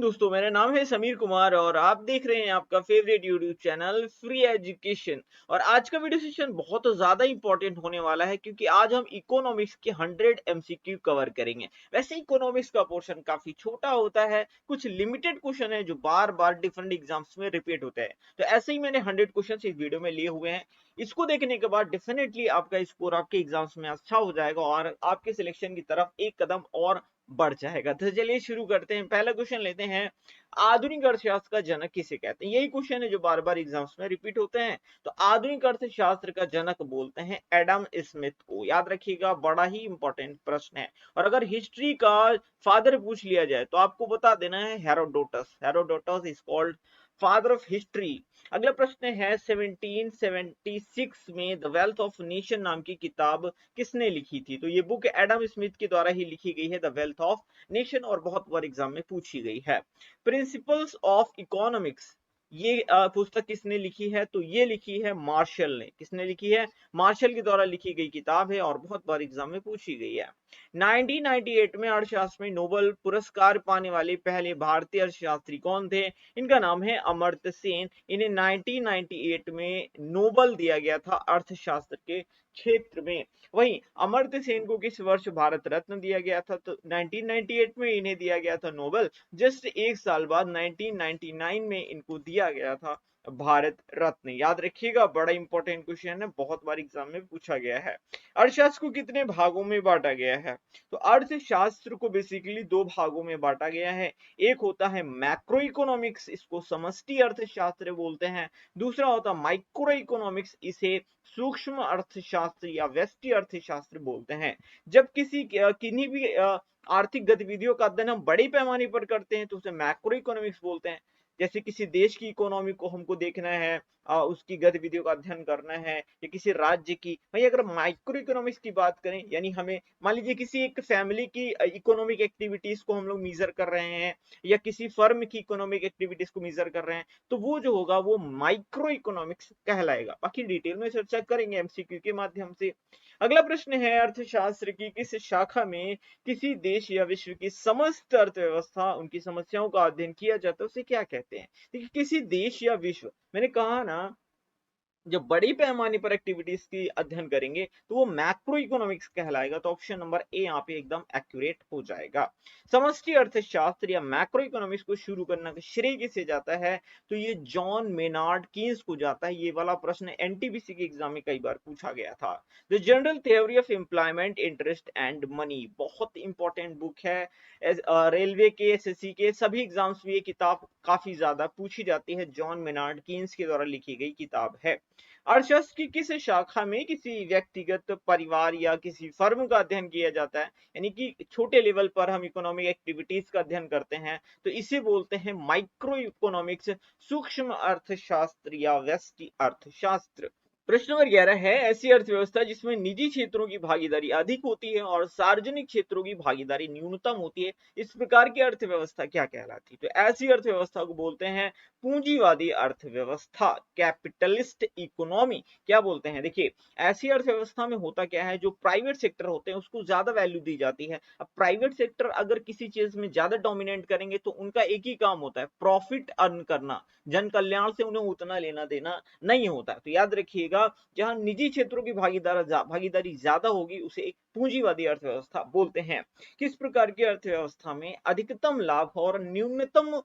दोस्तों, मेरा नाम है समीर कुमार और आप देख रहे हैं आपका favourite YouTube channel free education. और आज का वीडियो सेशन बहुत ज्यादा इंपॉर्टेंट होने वाला है क्योंकि आज हम इकोनॉमिक्स के 100 एमसीक्यू कवर करेंगे। वैसे इकोनॉमिक्स का पोर्शन काफी छोटा होता है, कुछ लिमिटेड क्वेश्चन है जो बार बार डिफरेंट एग्जाम्स में रिपीट होते हैं। तो ऐसे ही मैंने 100 क्वेश्चन इस वीडियो में लिए हुए हैं। इसको देखने के बाद डेफिनेटली आपका स्कोर आपके एग्जाम्स में अच्छा हो जाएगा और आपके सिलेक्शन की तरफ एक कदम और बढ़ जाएगा। तो चलिए शुरू करते हैं। पहला क्वेश्चन लेते हैं, आधुनिक अर्थशास्त्र का जनक किसे कहते हैं? यही क्वेश्चन है जो बार बार एग्जाम्स में रिपीट होते हैं। तो आधुनिक अर्थशास्त्र का जनक बोलते हैं एडम स्मिथ को। याद रखिएगा, बड़ा ही इंपॉर्टेंट प्रश्न है। और अगर हिस्ट्री का फादर पूछ लिया जाए तो आपको बता देना है Herodotus. Herodotus is called father of history. अगला प्रश्न है, 1776 में द वेल्थ ऑफ नेशन नाम की किताब किसने लिखी थी? तो ये बुक एडम स्मिथ के द्वारा ही लिखी गई है, द वेल्थ ऑफ नेशन, और बहुत बार एग्जाम में पूछी गई है। प्रिंसिपल्स ऑफ इकोनॉमिक्स, ये पुस्तक किसने लिखी है? तो ये लिखी है मार्शल ने। किसने लिखी है? मार्शल के द्वारा लिखी गई किताब है और बहुत बार एग्जाम में पूछी गई है। 1998 में अर्थशास्त्र में नोबेल पुरस्कार पाने वाले पहले भारतीय अर्थशास्त्री कौन थे? इनका नाम है अमर्त्य सेन। इन्हें 1998 में नोबेल दिया गया था अर्थशास्त्र के क्षेत्र में। वहीं अमर्त्य सेन को किस वर्ष भारत रत्न दिया गया था? तो 1998 में इन्हें दिया गया था नोबेल। जस्ट एक साल बाद 1999 में इनको दिया गया था भारत रत्न। याद रखिएगा, बड़ा इंपॉर्टेंट क्वेश्चन है, बहुत बार एग्जाम में पूछा गया है। अर्थशास्त्र को कितने भागों में बांटा गया है? तो अर्थशास्त्र को बेसिकली दो भागों में बांटा गया है। एक होता है मैक्रो इकोनॉमिक्स, इसको समष्टि अर्थशास्त्र बोलते हैं। दूसरा होता है माइक्रो इकोनॉमिक्स, इसे सूक्ष्म अर्थशास्त्र या व्यष्टि अर्थशास्त्र बोलते हैं। जब किन्हीं भी आर्थिक गतिविधियों का अध्ययन हम बड़े पैमाने पर करते हैं तो उसे मैक्रो इकोनॉमिक्स बोलते हैं। जैसे किसी देश की इकोनॉमी को हमको देखना है, उसकी गतिविधियों का अध्ययन करना है, या किसी राज्य की। भाई अगर माइक्रो इकोनॉमिक्स की बात करें, यानी हमें मान लीजिए किसी एक फैमिली की इकोनॉमिक एक्टिविटीज को हम लोग मेजर कर रहे हैं, या किसी फर्म की इकोनॉमिक एक्टिविटीज को मेजर कर रहे हैं, तो वो जो होगा वो माइक्रो इकोनॉमिक्स कहलाएगा। बाकी डिटेल में चर्चा करेंगे एमसीक्यू के माध्यम से। अगला प्रश्न है, अर्थशास्त्र की किस शाखा में किसी देश या विश्व की समस्त अर्थव्यवस्था, उनकी समस्याओं का अध्ययन किया जाता है, उसे क्या कहते हैं? देखिए, किसी देश या विश्व, मैंने कहा ना, जब बड़ी पैमाने पर एक्टिविटीज की अध्ययन करेंगे तो वो मैक्रो इकोनॉमिक्स कहलाएगा। तो ऑप्शन नंबर ए यहाँ पे एकदम एक्यूरेट हो जाएगा। समष्टि अर्थशास्त्र या मैक्रो इकोनॉमिक्स को शुरू करने का श्रेय किसे जाता है? तो ये जॉन मेनार्ड कीन्स को जाता है। ये वाला प्रश्न एनटीपीसी के एग्जाम में कई बार पूछा गया था। The general theory of employment, interest and money, बहुत इंपॉर्टेंट बुक है। रेलवे के, एसएससी के सभी एग्जाम्स में ये किताब काफी ज्यादा पूछी जाती है। जॉन मेनार्ड कीन्स के द्वारा लिखी गई किताब है। अर्थशास्त्र की किस शाखा में किसी व्यक्तिगत, परिवार या किसी फर्म का अध्ययन किया जाता है? यानी कि छोटे लेवल पर हम इकोनॉमिक एक्टिविटीज का अध्ययन करते हैं, तो इसे बोलते हैं माइक्रो इकोनॉमिक्स, सूक्ष्म अर्थशास्त्र या व्यष्टि अर्थशास्त्र। प्रश्न नंबर 11 है, ऐसी अर्थव्यवस्था जिसमें निजी क्षेत्रों की भागीदारी अधिक होती है और सार्वजनिक क्षेत्रों की भागीदारी न्यूनतम होती है, इस प्रकार की अर्थव्यवस्था क्या कहलाती है? तो ऐसी अर्थव्यवस्था को बोलते हैं पूंजीवादी अर्थव्यवस्था, कैपिटलिस्ट इकोनॉमी। क्या बोलते हैं? देखिए, ऐसी अर्थव्यवस्था में होता क्या है, जो प्राइवेट सेक्टर होते हैं उसको ज्यादा वैल्यू दी जाती है। अब प्राइवेट सेक्टर अगर किसी चीज में ज्यादा डोमिनेट करेंगे तो उनका एक ही काम होता है, प्रॉफिट अर्न करना। जन कल्याण से उन्हें उतना लेना देना नहीं होता है। तो याद रखिएगा, जहां निजी क्षेत्रों की भागीदारी ज्यादा होगी उसे एक पूंजीवादी अर्थव्यवस्था बोलते हैं। किस प्रकार की अर्थव्यवस्था में अधिकतम लाभ और न्यूनतम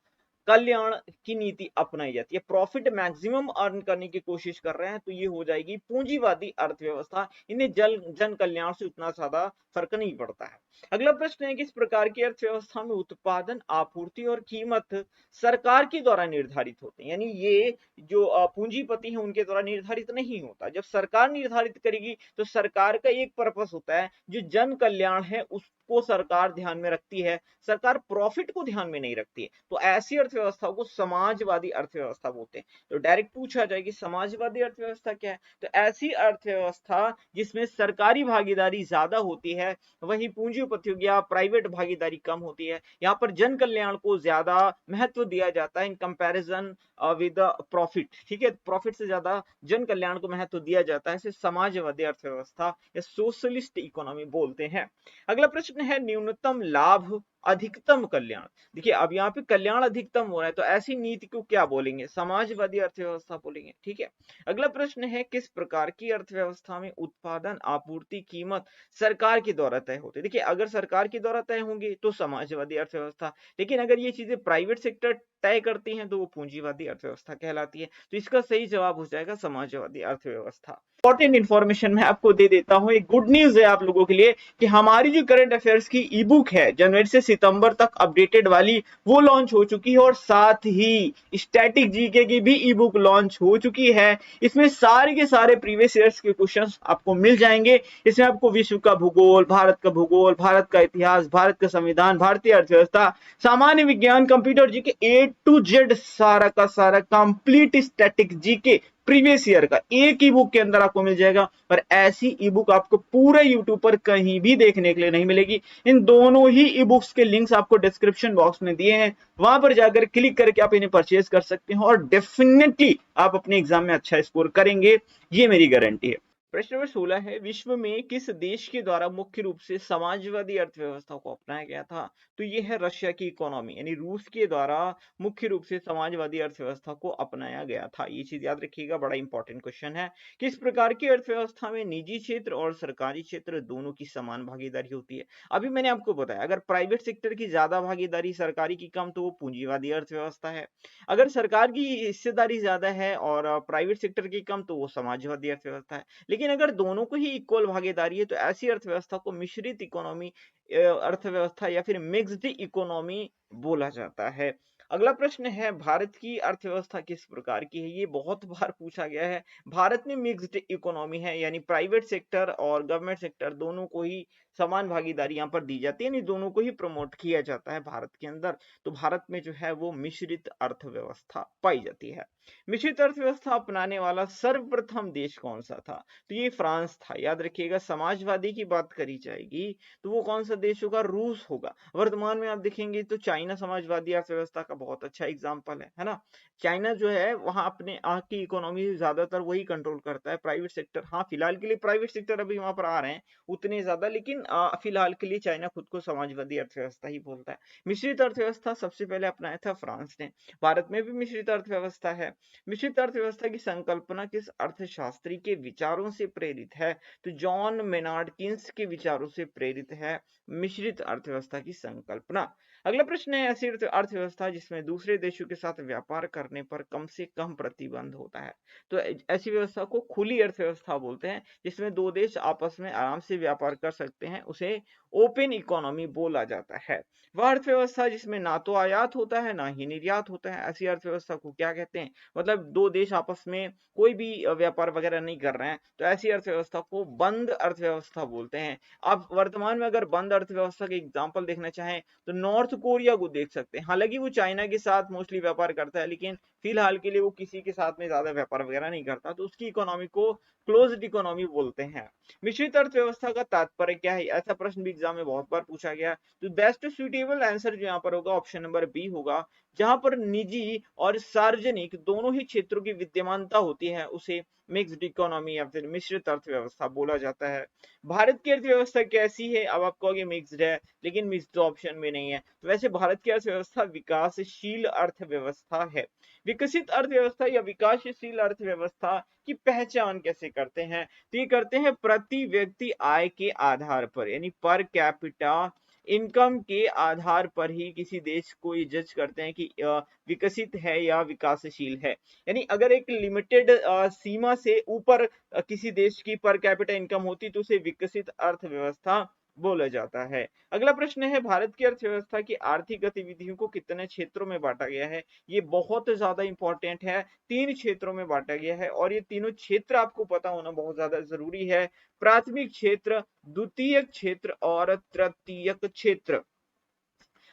कल्याण की नीति अपनाई जाती है? प्रॉफिट मैक्सिमम अर्न करने की कोशिश कर रहे हैं तो ये हो जाएगी पूंजीवादी अर्थव्यवस्था। इन्हें जन कल्याण से उतना ज्यादा फर्क नहीं पड़ता है। अगला प्रश्न है, किस प्रकार की अर्थव्यवस्था में उत्पादन, आपूर्ति और कीमत सरकार के द्वारा निर्धारित होते हैं? यानी ये जो पूंजीपति हैं उनके द्वारा निर्धारित नहीं होता। जब सरकार निर्धारित करेगी तो सरकार का एक पर्पस होता है, जो जन कल्याण है उसको सरकार ध्यान में रखती है, सरकार प्रॉफिट को ध्यान में नहीं रखती है। तो ऐसी अर्थव्यवस्था को समाजवादी अर्थव्यवस्था बोलते हैं। तो डायरेक्ट पूछा जाए कि समाजवादी अर्थव्यवस्था क्या है, तो ऐसी अर्थव्यवस्था जिसमें सरकारी भागीदारी ज्यादा होती है, वहीं पूंजीपतियों या प्राइवेट भागीदारी कम होती है। यहाँ पर जन कल्याण को ज्यादा महत्व दिया जाता है इन कंपैरिजन विद प्रॉफिट। ठीक है, प्रॉफिट से ज्यादा जन कल्याण को महत्व दिया जाता है, इसे समाजवादी अर्थव्यवस्था या सोशलिस्ट इकोनॉमी बोलते हैं। अगला प्रश्न है, न्यूनतम लाभ अधिकतम कल्याण। देखिए अब यहाँ पे कल्याण अधिकतम हो रहा है तो ऐसी नीति को क्या बोलेंगे? समाजवादी अर्थव्यवस्था बोलेंगे। ठीक है। अगला प्रश्न है किस प्रकार की अर्थव्यवस्था में उत्पादन, आपूर्ति, कीमत सरकार के द्वारा तय होते हैं? देखिए अगर सरकार के द्वारा तय होंगे तो समाजवादी अर्थव्यवस्था, लेकिन अगर ये चीजें प्राइवेट सेक्टर तय करती हैं तो वो पूंजीवादी अर्थव्यवस्था कहलाती है। तो इसका सही जवाब हो जाएगा समाजवादी अर्थव्यवस्था। इंपॉर्टेंट इन्फॉर्मेशन मैं आपको दे देता हूं, एक गुड न्यूज है आप लोगों के लिए कि हमारी जो करंट अफेयर्स की ई बुक है जनवरी से सितंबर तक अपडेटेड वाली वो लॉन्च हो चुकी है, और साथ ही स्टैटिक जीके की भी ई बुक लॉन्च हो चुकी है। इसमें सारे के सारे प्रीवियस ईयर्स के क्वेश्चंस आपको मिल जाएंगे। इसमें आपको विश्व का भूगोल, भारत का भूगोल, भारत का इतिहास, भारत का संविधान, भारतीय अर्थव्यवस्था, सामान्य विज्ञान, computer GK, A to Z सारा का सारा complete static GK previous year का एक ही बुक के अंदर आपको मिल जाएगा। और ऐसी ई बुक आपको पूरे यूट्यूब पर कहीं भी देखने के लिए नहीं मिलेगी। इन दोनों ही ई बुक्स के लिंक्स आपको डिस्क्रिप्शन बॉक्स में दिए हैं, वहां पर जाकर क्लिक करके आप इन्हें परचेज कर सकते हो और डेफिनेटली आप अपने एग्जाम में अच्छा स्कोर करेंगे, ये मेरी गारंटी है। प्रश्न नंबर 16 है, विश्व में किस देश के द्वारा मुख्य रूप से समाजवादी अर्थव्यवस्था को अपनाया गया था? तो ये है रशिया की इकोनॉमी, यानी रूस के द्वारा मुख्य रूप से समाजवादी अर्थव्यवस्था को अपनाया गया था। ये चीज याद रखिएगा, बड़ा इंपॉर्टेंट क्वेश्चन है। किस प्रकार की अर्थव्यवस्था में निजी क्षेत्र और सरकारी क्षेत्र दोनों की समान भागीदारी होती है? अभी मैंने आपको बताया अगर प्राइवेट सेक्टर की ज्यादा भागीदारी, सरकारी की कम, तो वो पूंजीवादी अर्थव्यवस्था है। अगर सरकार की हिस्सेदारी ज्यादा है और प्राइवेट सेक्टर की कम, तो वो समाजवादी अर्थव्यवस्था है। लेकिन अगर दोनों को ही इक्वल भागीदारी है तो ऐसी अर्थव्यवस्था को मिश्रित इकोनॉमी अर्थव्यवस्था या फिर मिक्स्ड इकोनॉमी बोला जाता है। अगला प्रश्न है, भारत की अर्थव्यवस्था किस प्रकार की है? ये बहुत बार पूछा गया है। भारत में मिक्स्ड इकोनॉमी है, यानी प्राइवेट सेक्टर और गवर्नमेंट सेक्टर दोनों को ही समान भागीदारी यहाँ पर दी जाती है, यानी दोनों को ही प्रमोट किया जाता है भारत के अंदर। तो भारत में जो है वो मिश्रित अर्थव्यवस्था पाई जाती है। मिश्रित अर्थव्यवस्था अपनाने वाला सर्वप्रथम देश कौन सा था? तो ये फ्रांस था। याद रखिएगा, समाजवादी की बात करी जाएगी तो वो कौन सा देश होगा? रूस होगा। वर्तमान में आप देखेंगे तो चाइना समाजवादी अर्थव्यवस्था का बहुत अच्छा एग्जाम्पल है ना। चाइना जो है वहां अपने की इकोनॉमी ज्यादातर वही कंट्रोल करता है। प्राइवेट सेक्टर, हाँ फिलहाल के लिए प्राइवेट सेक्टर अभी वहां पर आ रहे हैं उतने ज्यादा, लेकिन फिलहाल के लिए चाइना खुद को समाजवादी अर्थव्यवस्था ही बोलता है। मिश्रित अर्थव्यवस्था सबसे पहले अपनाया था फ्रांस ने। भारत में भी मिश्रित अर्थव्यवस्था है। मिश्रित अर्थव्यवस्था की संकल्पना किस अर्थशास्त्री के विचारों से प्रेरित है? तो जॉन मेनार्ड किन्स के विचारों से प्रेरित है मिश्रित अर्थव्यवस्था की संकल्पना। अगला प्रश्न है, ऐसी अर्थव्यवस्था जिसमें दूसरे देशों के साथ व्यापार करने पर कम से कम प्रतिबंध होता है। तो ऐसी व्यवस्था को खुली अर्थव्यवस्था बोलते हैं, जिसमें दो देश आपस में आराम से व्यापार कर सकते हैं, उसे ओपन इकोनॉमी बोला जाता है। वह अर्थव्यवस्था जिसमें ना तो आयात होता है ना ही निर्यात होता है, ऐसी अर्थव्यवस्था को क्या कहते हैं? मतलब दो देश आपस में कोई भी व्यापार वगैरह नहीं कर रहे हैं, तो ऐसी अर्थव्यवस्था को बंद अर्थव्यवस्था बोलते हैं। आप वर्तमान में अगर बंद अर्थव्यवस्था के एग्जांपल देखना चाहें तो नॉर्थ कोरिया को देख सकते हैं। हालांकि वो चाइना के साथ मोस्टली व्यापार करता है, लेकिन फिलहाल के लिए वो किसी के साथ में ज्यादा व्यापार वगैरह नहीं करता, तो उसकी इकोनॉमी को क्लोज्ड इकोनॉमी बोलते हैं। मिश्रित अर्थव्यवस्था का तात्पर्य क्या है? ऐसा प्रश्न भी एग्जाम में बहुत बार पूछा गया। तो बेस्ट सुटेबल आंसर जो यहाँ पर होगा ऑप्शन नंबर बी होगा। जहां पर निजी और सार्वजनिक दोनों ही क्षेत्रों की विद्यमानता होती है उसे मिक्स्ड इकोनॉमी या फिर मिश्रित अर्थव्यवस्था बोला जाता है। भारत की अर्थव्यवस्था कैसी है? अब आप कहोगे मिक्स्ड है, लेकिन मिक्स्ड ऑप्शन में नहीं है। तो वैसे भारत की अर्थव्यवस्था विकासशील अर्थव्यवस्था है। विकसित अर्थव्यवस्था या विकासशील अर्थव्यवस्था की पहचान कैसे करते हैं? तो ये करते हैं प्रति व्यक्ति आय के आधार पर, यानी पर कैपिटा इनकम के आधार पर ही किसी देश को ये जज करते हैं कि विकसित है या विकासशील है। यानी अगर एक लिमिटेड सीमा से ऊपर किसी देश की पर कैपिटा इनकम होती तो उसे विकसित अर्थव्यवस्था बोला जाता है। अगला प्रश्न है, भारत की अर्थव्यवस्था की आर्थिक गतिविधियों को कितने क्षेत्रों में बांटा गया है? ये बहुत ज्यादा इंपॉर्टेंट है। 3 क्षेत्रों में बांटा गया है और ये तीनों क्षेत्र आपको पता होना बहुत ज्यादा जरूरी है। प्राथमिक क्षेत्र, द्वितीयक क्षेत्र और तृतीयक क्षेत्र।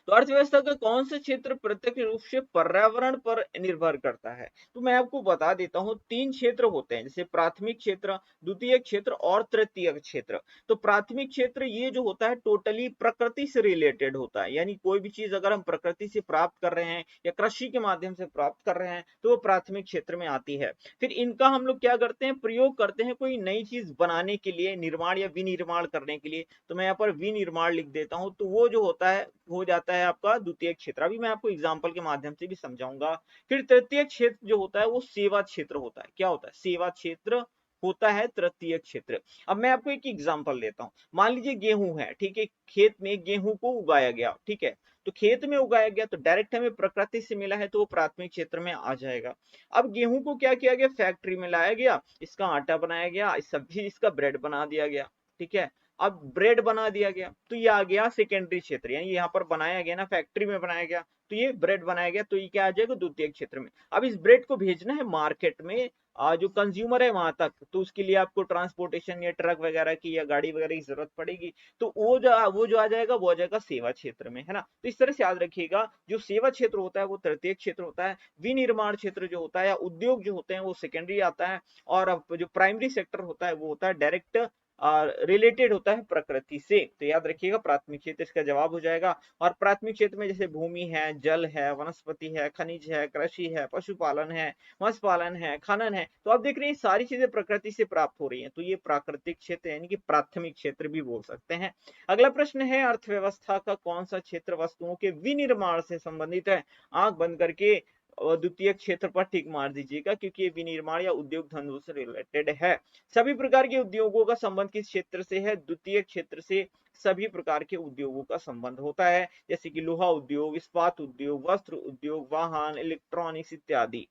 तो अर्थव्यवस्था का कौन सा क्षेत्र प्रत्यक्ष रूप से पर्यावरण पर निर्भर करता है? तो मैं आपको बता देता हूँ, 3 क्षेत्र होते हैं, जैसे प्राथमिक क्षेत्र, द्वितीयक क्षेत्र और तृतीयक क्षेत्र। तो प्राथमिक क्षेत्र ये जो होता है टोटली प्रकृति से रिलेटेड होता है, यानी कोई भी चीज अगर हम प्रकृति से प्राप्त कर रहे हैं या कृषि के माध्यम से प्राप्त कर रहे हैं तो वो प्राथमिक क्षेत्र में आती है। फिर इनका हम लोग क्या करते हैं, प्रयोग करते हैं कोई नई चीज बनाने के लिए, निर्माण या विनिर्माण करने के लिए। तो मैं यहाँ पर विनिर्माण लिख देता हूँ, तो वो जो होता है हो जाता है आपका द्वितीय क्षेत्र। अभी मैं आपको एग्जाम्पल के माध्यम से भी समझाऊंगा। फिर तृतीय क्षेत्र जो होता है वो सेवा क्षेत्र होता है। क्या होता है? सेवा क्षेत्र होता है तृतीय क्षेत्र। अब मैं आपको एक एग्जांपल देता हूं, मान लीजिए गेहूं है, ठीक है, खेत में गेहूं को उगाया गया, ठीक है, तो खेत में उगाया गया तो डायरेक्ट हमें प्रकृति से मिला है तो वो प्राथमिक क्षेत्र में आ जाएगा। अब गेहूं को क्या किया गया, फैक्ट्री में लाया गया, इसका आटा बनाया गया, सब्जी इसका ब्रेड बना दिया गया, ठीक है। अब ब्रेड बना दिया गया तो ये आ गया सेकेंडरी क्षेत्र, यानी यहाँ पर बनाया गया ना, फैक्ट्री में बनाया गया तो ये ब्रेड बनाया गया, तो ये क्या आ जाएगा, द्वितीय क्षेत्र में। अब इस ब्रेड को भेजना है मार्केट में, जो कंज्यूमर है वहां तक, तो उसके लिए आपको ट्रांसपोर्टेशन या ट्रक वगैरह की या गाड़ी वगैरह की जरूरत पड़ेगी, तो वो जो आ जाएगा वो आ जाएगा सेवा क्षेत्र में, है ना। तो इस तरह से याद रखिएगा, जो सेवा क्षेत्र होता है वो तृतीय क्षेत्र होता है, विनिर्माण क्षेत्र जो होता है या उद्योग जो होते हैं वो सेकेंडरी आता है, और अब जो प्राइमरी सेक्टर होता है वो होता है डायरेक्ट रिलेटेड होता है प्रकृति से। तो याद रखिएगा प्राथमिक क्षेत्र इसका जवाब हो जाएगा। और प्राथमिक क्षेत्र में जैसे भूमि है, जल है, वनस्पति है, खनिज है, कृषि है, पशुपालन है, मत्स्य पालन है, खनन है, तो आप देख रहे हैं सारी चीजें प्रकृति से प्राप्त हो रही हैं, तो ये प्राकृतिक क्षेत्र यानी कि प्राथमिक क्षेत्र भी बोल सकते हैं। अगला प्रश्न है, अर्थव्यवस्था का कौन सा क्षेत्र वस्तुओं के विनिर्माण से संबंधित है? आंख बंद करके द्वितीय क्षेत्र पर टिक मार दीजिएगा, क्योंकि ये विनिर्माण या उद्योग धंधों से रिलेटेड है। सभी प्रकार के उद्योगों का संबंध किस क्षेत्र से है? द्वितीय क्षेत्र से सभी प्रकार के उद्योगों का संबंध होता है, जैसे कि लोहा उद्योग, इस्पात उद्योग, वस्त्र उद्योग, वाहन, इलेक्ट्रॉनिक्स इत्यादि।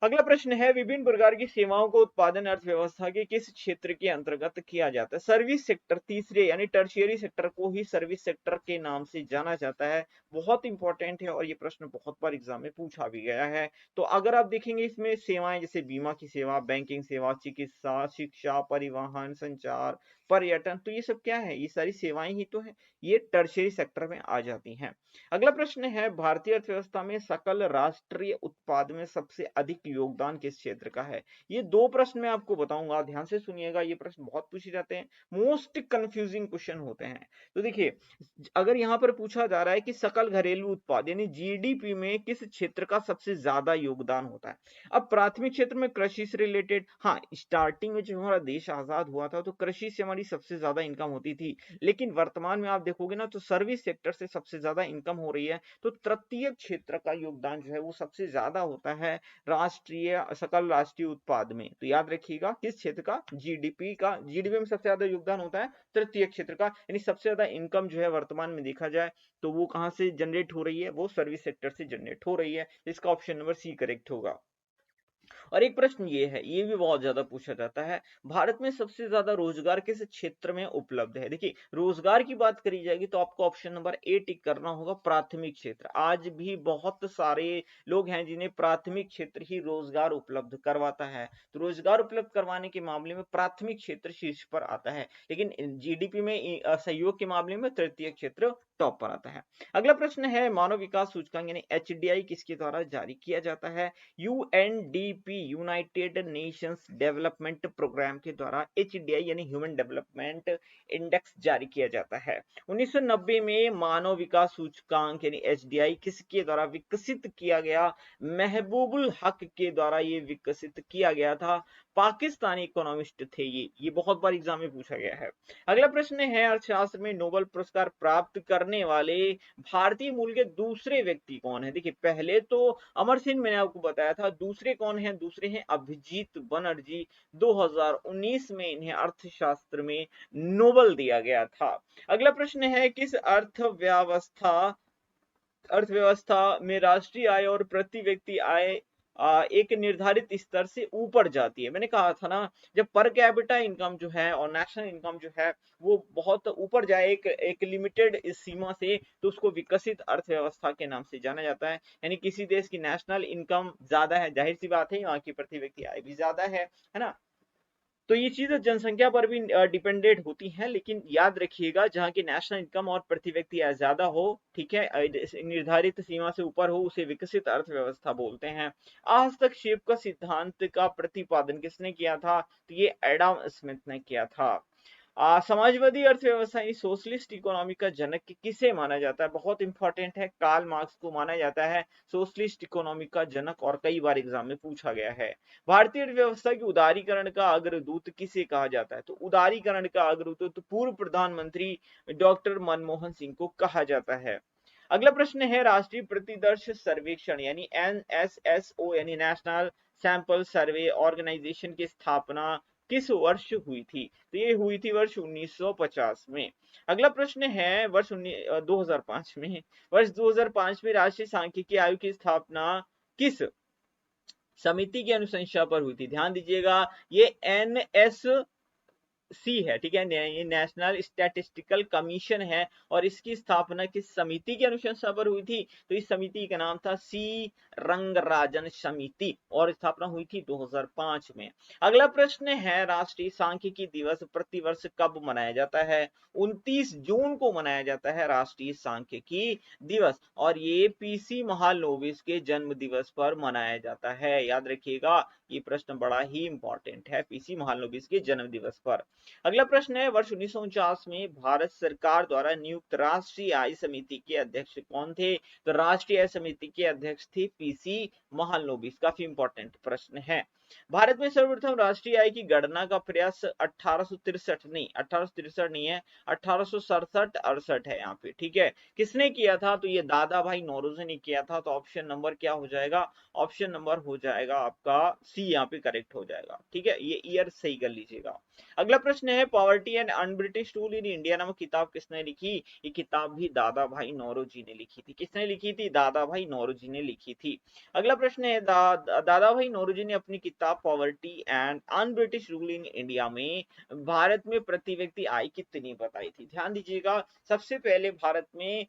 अगला प्रश्न है, विभिन्न प्रकार की सेवाओं को उत्पादन अर्थव्यवस्था के किस क्षेत्र के अंतर्गत किया जाता है? सर्विस सेक्टर, तीसरे यानी टर्शियरी सेक्टर को ही सर्विस सेक्टर के नाम से जाना जाता है। बहुत इंपॉर्टेंट है और ये प्रश्न बहुत बार एग्जाम में पूछा भी गया है। तो अगर आप देखेंगे इसमें सेवाएं जैसे बीमा की सेवा, बैंकिंग सेवा, चिकित्सा, शिक्षा, परिवहन, संचार, पर्यटन, तो ये सब क्या है, ये सारी सेवाएं ही तो है, ये टर्शियरी सेक्टर में आ जाती हैं। अगला प्रश्न है, भारतीय अर्थव्यवस्था में सकल राष्ट्रीय उत्पाद में सबसे अधिक योगदान किस क्षेत्र का है? ये दो प्रश्न मैं आपको बताऊंगा, ध्यान से सुनिएगा, ये प्रश्न बहुत पूछे जाते हैं, मोस्ट कंफ्यूजिंग क्वेश्चन होते हैं। तो देखिए, अगर यहाँ पर पूछा जा रहा है कि सकल घरेलू उत्पाद यानी जीडीपी में किस क्षेत्र का सबसे ज्यादा योगदान होता है, अब प्राथमिक क्षेत्र में कृषि से रिलेटेड, हाँ स्टार्टिंग में जब हमारा देश आजाद हुआ था तो कृषि से हमारी सबसे ज्यादा इनकम होती थी, लेकिन वर्तमान में आप देखोगे ना तो सर्विस सेक्टर से सबसे ज्यादा इनकम हो रही है। तो तृतीय क्षेत्र का योगदान जो है वो सबसे ज्यादा होता है राष्ट्रीय सकल राष्ट्रीय उत्पाद में। तो याद रखिएगा किस क्षेत्र का, जीडीपी का, जीडीपी में सबसे ज्यादा योगदान होता है तृतीय क्षेत्र का, यानी सबसे ज्यादा इनकम जो है वर्तमान में देखा जाए तो वो कहां से जनरेट हो रही है, वो सर्विस सेक्टर से जनरेट हो रही है। इसका ऑप्शन नंबर सी करेक्ट होगा। और एक प्रश्न ये है, ये भी बहुत ज्यादा पूछा जाता है, भारत में सबसे ज्यादा रोजगार किस क्षेत्र में उपलब्ध है? देखिए, रोजगार की बात करी जाएगी तो आपको ऑप्शन नंबर ए टिक करना होगा, प्राथमिक क्षेत्र। आज भी बहुत सारे लोग हैं जिन्हें प्राथमिक क्षेत्र ही रोजगार उपलब्ध करवाता है, तो रोजगार उपलब्ध करवाने के मामले में प्राथमिक क्षेत्र शीर्ष पर आता है, लेकिन जीडीपी में सहयोग के मामले में तृतीय क्षेत्र टॉप पर आता है। अगला प्रश्न है, मानव विकास सूचकांक यानी एचडीआई किसके द्वारा जारी किया जाता है? UNDP, United Nations Development Programme के द्वारा एचडीआई यानी ह्यूमन डेवलपमेंट इंडेक्स जारी किया जाता है। 1990 में मानव विकास सूचकांक यानी एचडीआई किसके द्वारा विकसित किया गया? महबूबुल हक के द्वारा ये विकसित किया गया था, पाकिस्तानी इकोनॉमिस्ट थे ये बहुत बार एग्जाम में पूछा गया है। अगला प्रश्न है, अर्थशास्त्र में नोबेल पुरस्कार प्राप्त करने वाले भारतीय मूल के दूसरे व्यक्ति कौन है? देखिए, पहले तो अमर सिंह मैंने आपको बताया था, दूसरे कौन है? दूसरे हैं अभिजीत बनर्जी। 2019 में इन्हें अर्थशास्त्र में नोबेल दिया गया था। अगला प्रश्न है, किस अर्थव्यवस्था में राष्ट्रीय आय और प्रति व्यक्ति आय एक निर्धारित स्तर से ऊपर जाती है? मैंने कहा था ना, जब पर कैपिटा इनकम जो है और नेशनल इनकम जो है वो बहुत ऊपर जाए एक लिमिटेड सीमा से, तो उसको विकसित अर्थव्यवस्था के नाम से जाना जाता है। यानी किसी देश की नेशनल इनकम ज्यादा है, जाहिर सी बात है वहां की प्रति व्यक्ति आय भी ज्यादा है ना। तो ये चीजें जनसंख्या पर भी डिपेंडेंट होती हैं, लेकिन याद रखिएगा जहाँ की नेशनल इनकम और प्रति व्यक्ति आय ज्यादा हो, ठीक है, निर्धारित सीमा से ऊपर हो, उसे विकसित अर्थव्यवस्था बोलते हैं। हस्तक्षेप का सिद्धांत का प्रतिपादन किसने किया था? तो ये एडम स्मिथ ने किया था। समाजवादी अर्थव्यवस्था यानी सोशलिस्ट इकोनॉमी का जनक किसे माना जाता है? बहुत इंपॉर्टेंट है, कार्ल मार्क्स को माना जाता है सोशलिस्ट इकोनॉमी का जनक, और कई बार एग्जाम में पूछा गया है। भारतीय अर्थव्यवस्था की उदारीकरण का अग्रदूत किसे कहा जाता है? तो उदारीकरण का अग्रदूत तो पूर्व प्रधानमंत्री डॉक्टर मनमोहन सिंह को कहा जाता है। अगला प्रश्न है, राष्ट्रीय प्रतिदर्श सर्वेक्षण यानी एनएसएसओ यानी नेशनल सैंपल सर्वे ऑर्गेनाइजेशन की स्थापना किस वर्ष हुई थी? तो ये हुई थी वर्ष 1950 में। अगला प्रश्न है, वर्ष 2005 में, वर्ष 2005 में राष्ट्रीय सांख्यिकी आयोग की स्थापना किस समिति की अनुशंसा पर हुई थी? ध्यान दीजिएगा, ये एनएस सी है, ठीक है, ये नेशनल स्टैटिस्टिकल कमीशन है, और इसकी स्थापना किस समिति की अनुशंसा पर हुई थी? तो इस समिति का नाम था सी रंगराजन समिति, और स्थापना हुई थी 2005 में। अगला प्रश्न है, राष्ट्रीय सांख्यिकी दिवस प्रतिवर्ष कब मनाया जाता है? 29 जून को मनाया जाता है राष्ट्रीय सांख्यिकी दिवस, और ये पीसी महालनोबिस के जन्म दिवस पर मनाया जाता है। याद रखिएगा, ये प्रश्न बड़ा ही इंपॉर्टेंट है, पीसी महालनोबिस के जन्म दिवस पर। अगला प्रश्न है, वर्ष 1949 में भारत सरकार द्वारा नियुक्त राष्ट्रीय आय समिति के अध्यक्ष कौन थे? तो राष्ट्रीय आय समिति के अध्यक्ष थे पीसी महालनोबिस। काफी इंपॉर्टेंट प्रश्न है। भारत में सर्वप्रथम राष्ट्रीय आय की गणना का प्रयास 1863 नहीं, 1863 नहीं है, 1867-68 है यहाँ पे, ठीक है। किसने किया था? तो ये दादा भाई नौरोजी ने किया था। तो ऑप्शन नंबर क्या हो जाएगा? ऑप्शन नंबर हो जाएगा आपका सी, यहाँ पे करेक्ट हो जाएगा, ठीक है, ये ईयर सही कर लीजिएगा। अगला प्रश्न है, poverty and un-British rule in India नामक किताब किसने लिखी? ये किताब भी दादा भाई नौरोजी ने लिखी थी। किसने लिखी थी? दादा भाई नौरोजी ने लिखी थी। अगला प्रश्न है, दादा भाई नौरोजी ने अपनी किताब poverty and un-British rule in India में भारत में प्रति व्यक्ति आय कितनी बताई थी? ध्यान दीजिएगा, सबसे पहले भारत में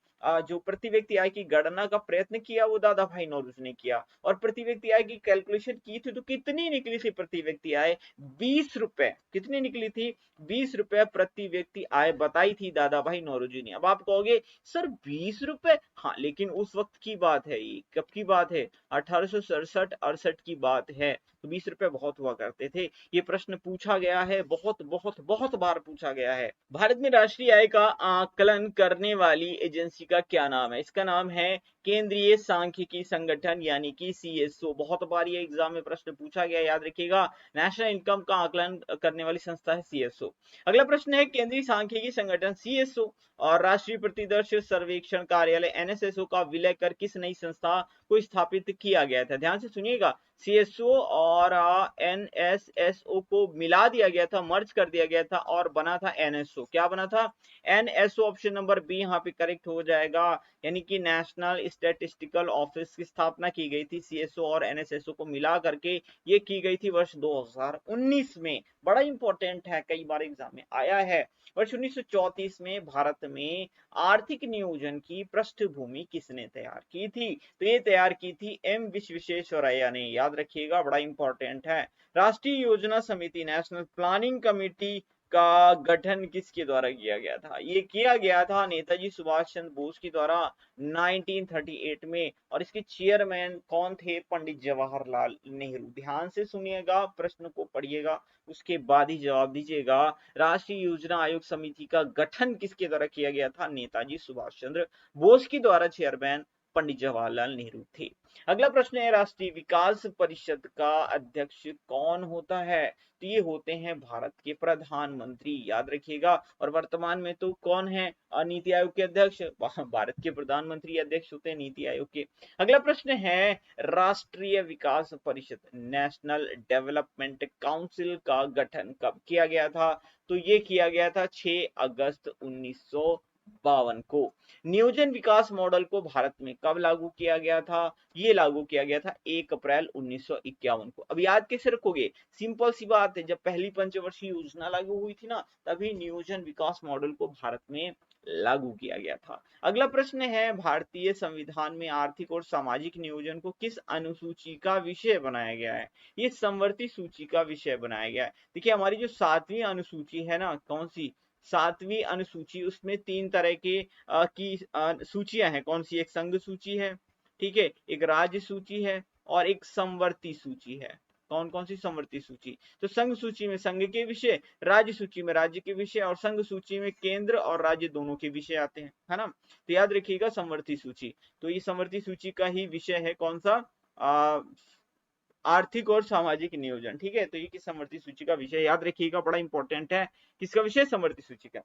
जो प्रति व्यक्ति आय की गणना का प्रयत्न किया वो दादा भाई नौरोजी ने किया, और प्रति व्यक्ति आय की कैलकुलेशन की थी, तो कितनी निकली थी प्रति व्यक्ति आय? 20 रुपए। कितनी निकली थी? 20 रुपए प्रति व्यक्ति आय बताई थी दादा भाई नौरोजी ने। अब आप कहोगे सर 20 रुपए, हाँ, लेकिन उस वक्त की बात है, ये कब की बात है? 1867-68 की बात है, तो 20 रुपए बहुत हुआ करते थे। ये प्रश्न पूछा गया है, बहुत बहुत बहुत बार पूछा गया है। भारत में राष्ट्रीय आय का आकलन करने वाली एजेंसी का क्या नाम है? इसका नाम है केंद्रीय सांख्यिकी संगठन यानी कि सीएसओ। बहुत बार ये एग्जाम में प्रश्न पूछा गया, याद रखिएगा, नेशनल इनकम का आकलन करने वाली संस्था है सीएसओ। अगला प्रश्न है, केंद्रीय सांख्यिकी संगठन सीएसओ और राष्ट्रीय प्रतिदर्श सर्वेक्षण कार्यालय एनएसएसओ का विलय कर किस नई संस्था को स्थापित किया गया था? ध्यान से सुनिएगा, सीएसओ और एनएसएसओ को मिला दिया गया था, मर्ज कर दिया गया था, और बना था एनएसओ। क्या बना था? एनएसओ। ऑप्शन नंबर बी यहाँ पे करेक्ट हो जाएगा, यानी कि नेशनल स्टैटिस्टिकल ऑफिस की स्थापना की गई थी सीएसओ और एनएसएसओ को मिला करके, ये की गई थी वर्ष 2019 में। बड़ा इंपॉर्टेंट है, कई बार एग्जाम में आया है। वर्ष 1934 में भारत में आर्थिक नियोजन की पृष्ठभूमि किसने तैयार की थी? तो ये तैयार की थी एम विश्वेश्वरैया ने। याद रखिएगा, बड़ा इंपॉर्टेंट है। राष्ट्रीय योजना समिति नेशनल प्लानिंग कमेटी का गठन किसके द्वारा किया गया था? ये किया गया था नेताजी सुभाष चंद्र बोस के द्वारा 1938 में, और इसके चेयरमैन कौन थे? पंडित जवाहरलाल नेहरू। ध्यान से सुनिएगा, प्रश्न को पढ़िएगा, उसके बाद ही जवाब दीजिएगा। राष्ट्रीय योजना आयोग समिति का गठन किसके द्वारा किया गया था? नेताजी सुभाष चंद्र बोस के द्वारा चेयरमैन पंडित जवाहरलाल नेहरू थे। अगला प्रश्न है, राष्ट्रीय विकास परिषद का अध्यक्ष कौन होता है? तो ये होते हैं भारत के प्रधानमंत्री। याद रखिएगा, और वर्तमान में तो कौन है नीति आयोग के अध्यक्ष? भारत के प्रधानमंत्री अध्यक्ष होते हैं नीति आयोग के। अगला प्रश्न है, राष्ट्रीय विकास परिषद नेशनल डेवलपमेंट काउंसिल का गठन कब किया गया था? तो ये किया गया था 6 अगस्त 1992 को। नियोजन विकास मॉडल को भारत में कब लागू किया गया था? ये लागू किया गया था 1 अप्रैल 1951 को। अब याद कैसे रखोगे? सिंपल सी बात है, जब पहली पंचवर्षीय योजना लागू हुई थी ना, तभी नियोजन विकास मॉडल को भारत में लागू किया गया था। अगला प्रश्न है, भारतीय संविधान में आर्थिक और सामाजिक नियोजन को किस अनुसूची का विषय बनाया गया है? ये समवर्ती सूची का विषय बनाया गया है। देखिए हमारी जो 7वीं अनुसूची है ना, कौन सी 7वीं अनुसूची, उसमें 3 तरह के सूचियां हैं। कौन सी? एक संघ सूची है, ठीक है, एक राज्य सूची है और एक समवर्ती सूची है। कौन कौन सी समवर्ती सूची? तो संघ सूची में संघ के विषय, राज्य सूची में राज्य के विषय और संघ सूची में केंद्र और राज्य दोनों के विषय आते हैं, है ना। तो याद रखिएगा समवर्ती सूची। तो ये समवर्ती सूची का ही विषय है कौन सा? आर्थिक और सामाजिक नियोजन, ठीक है। तो ये किस समवर्ती सूची का विषय, याद रखिएगा, बड़ा इंपॉर्टेंट है। किसका विषय? समवर्ती सूची का।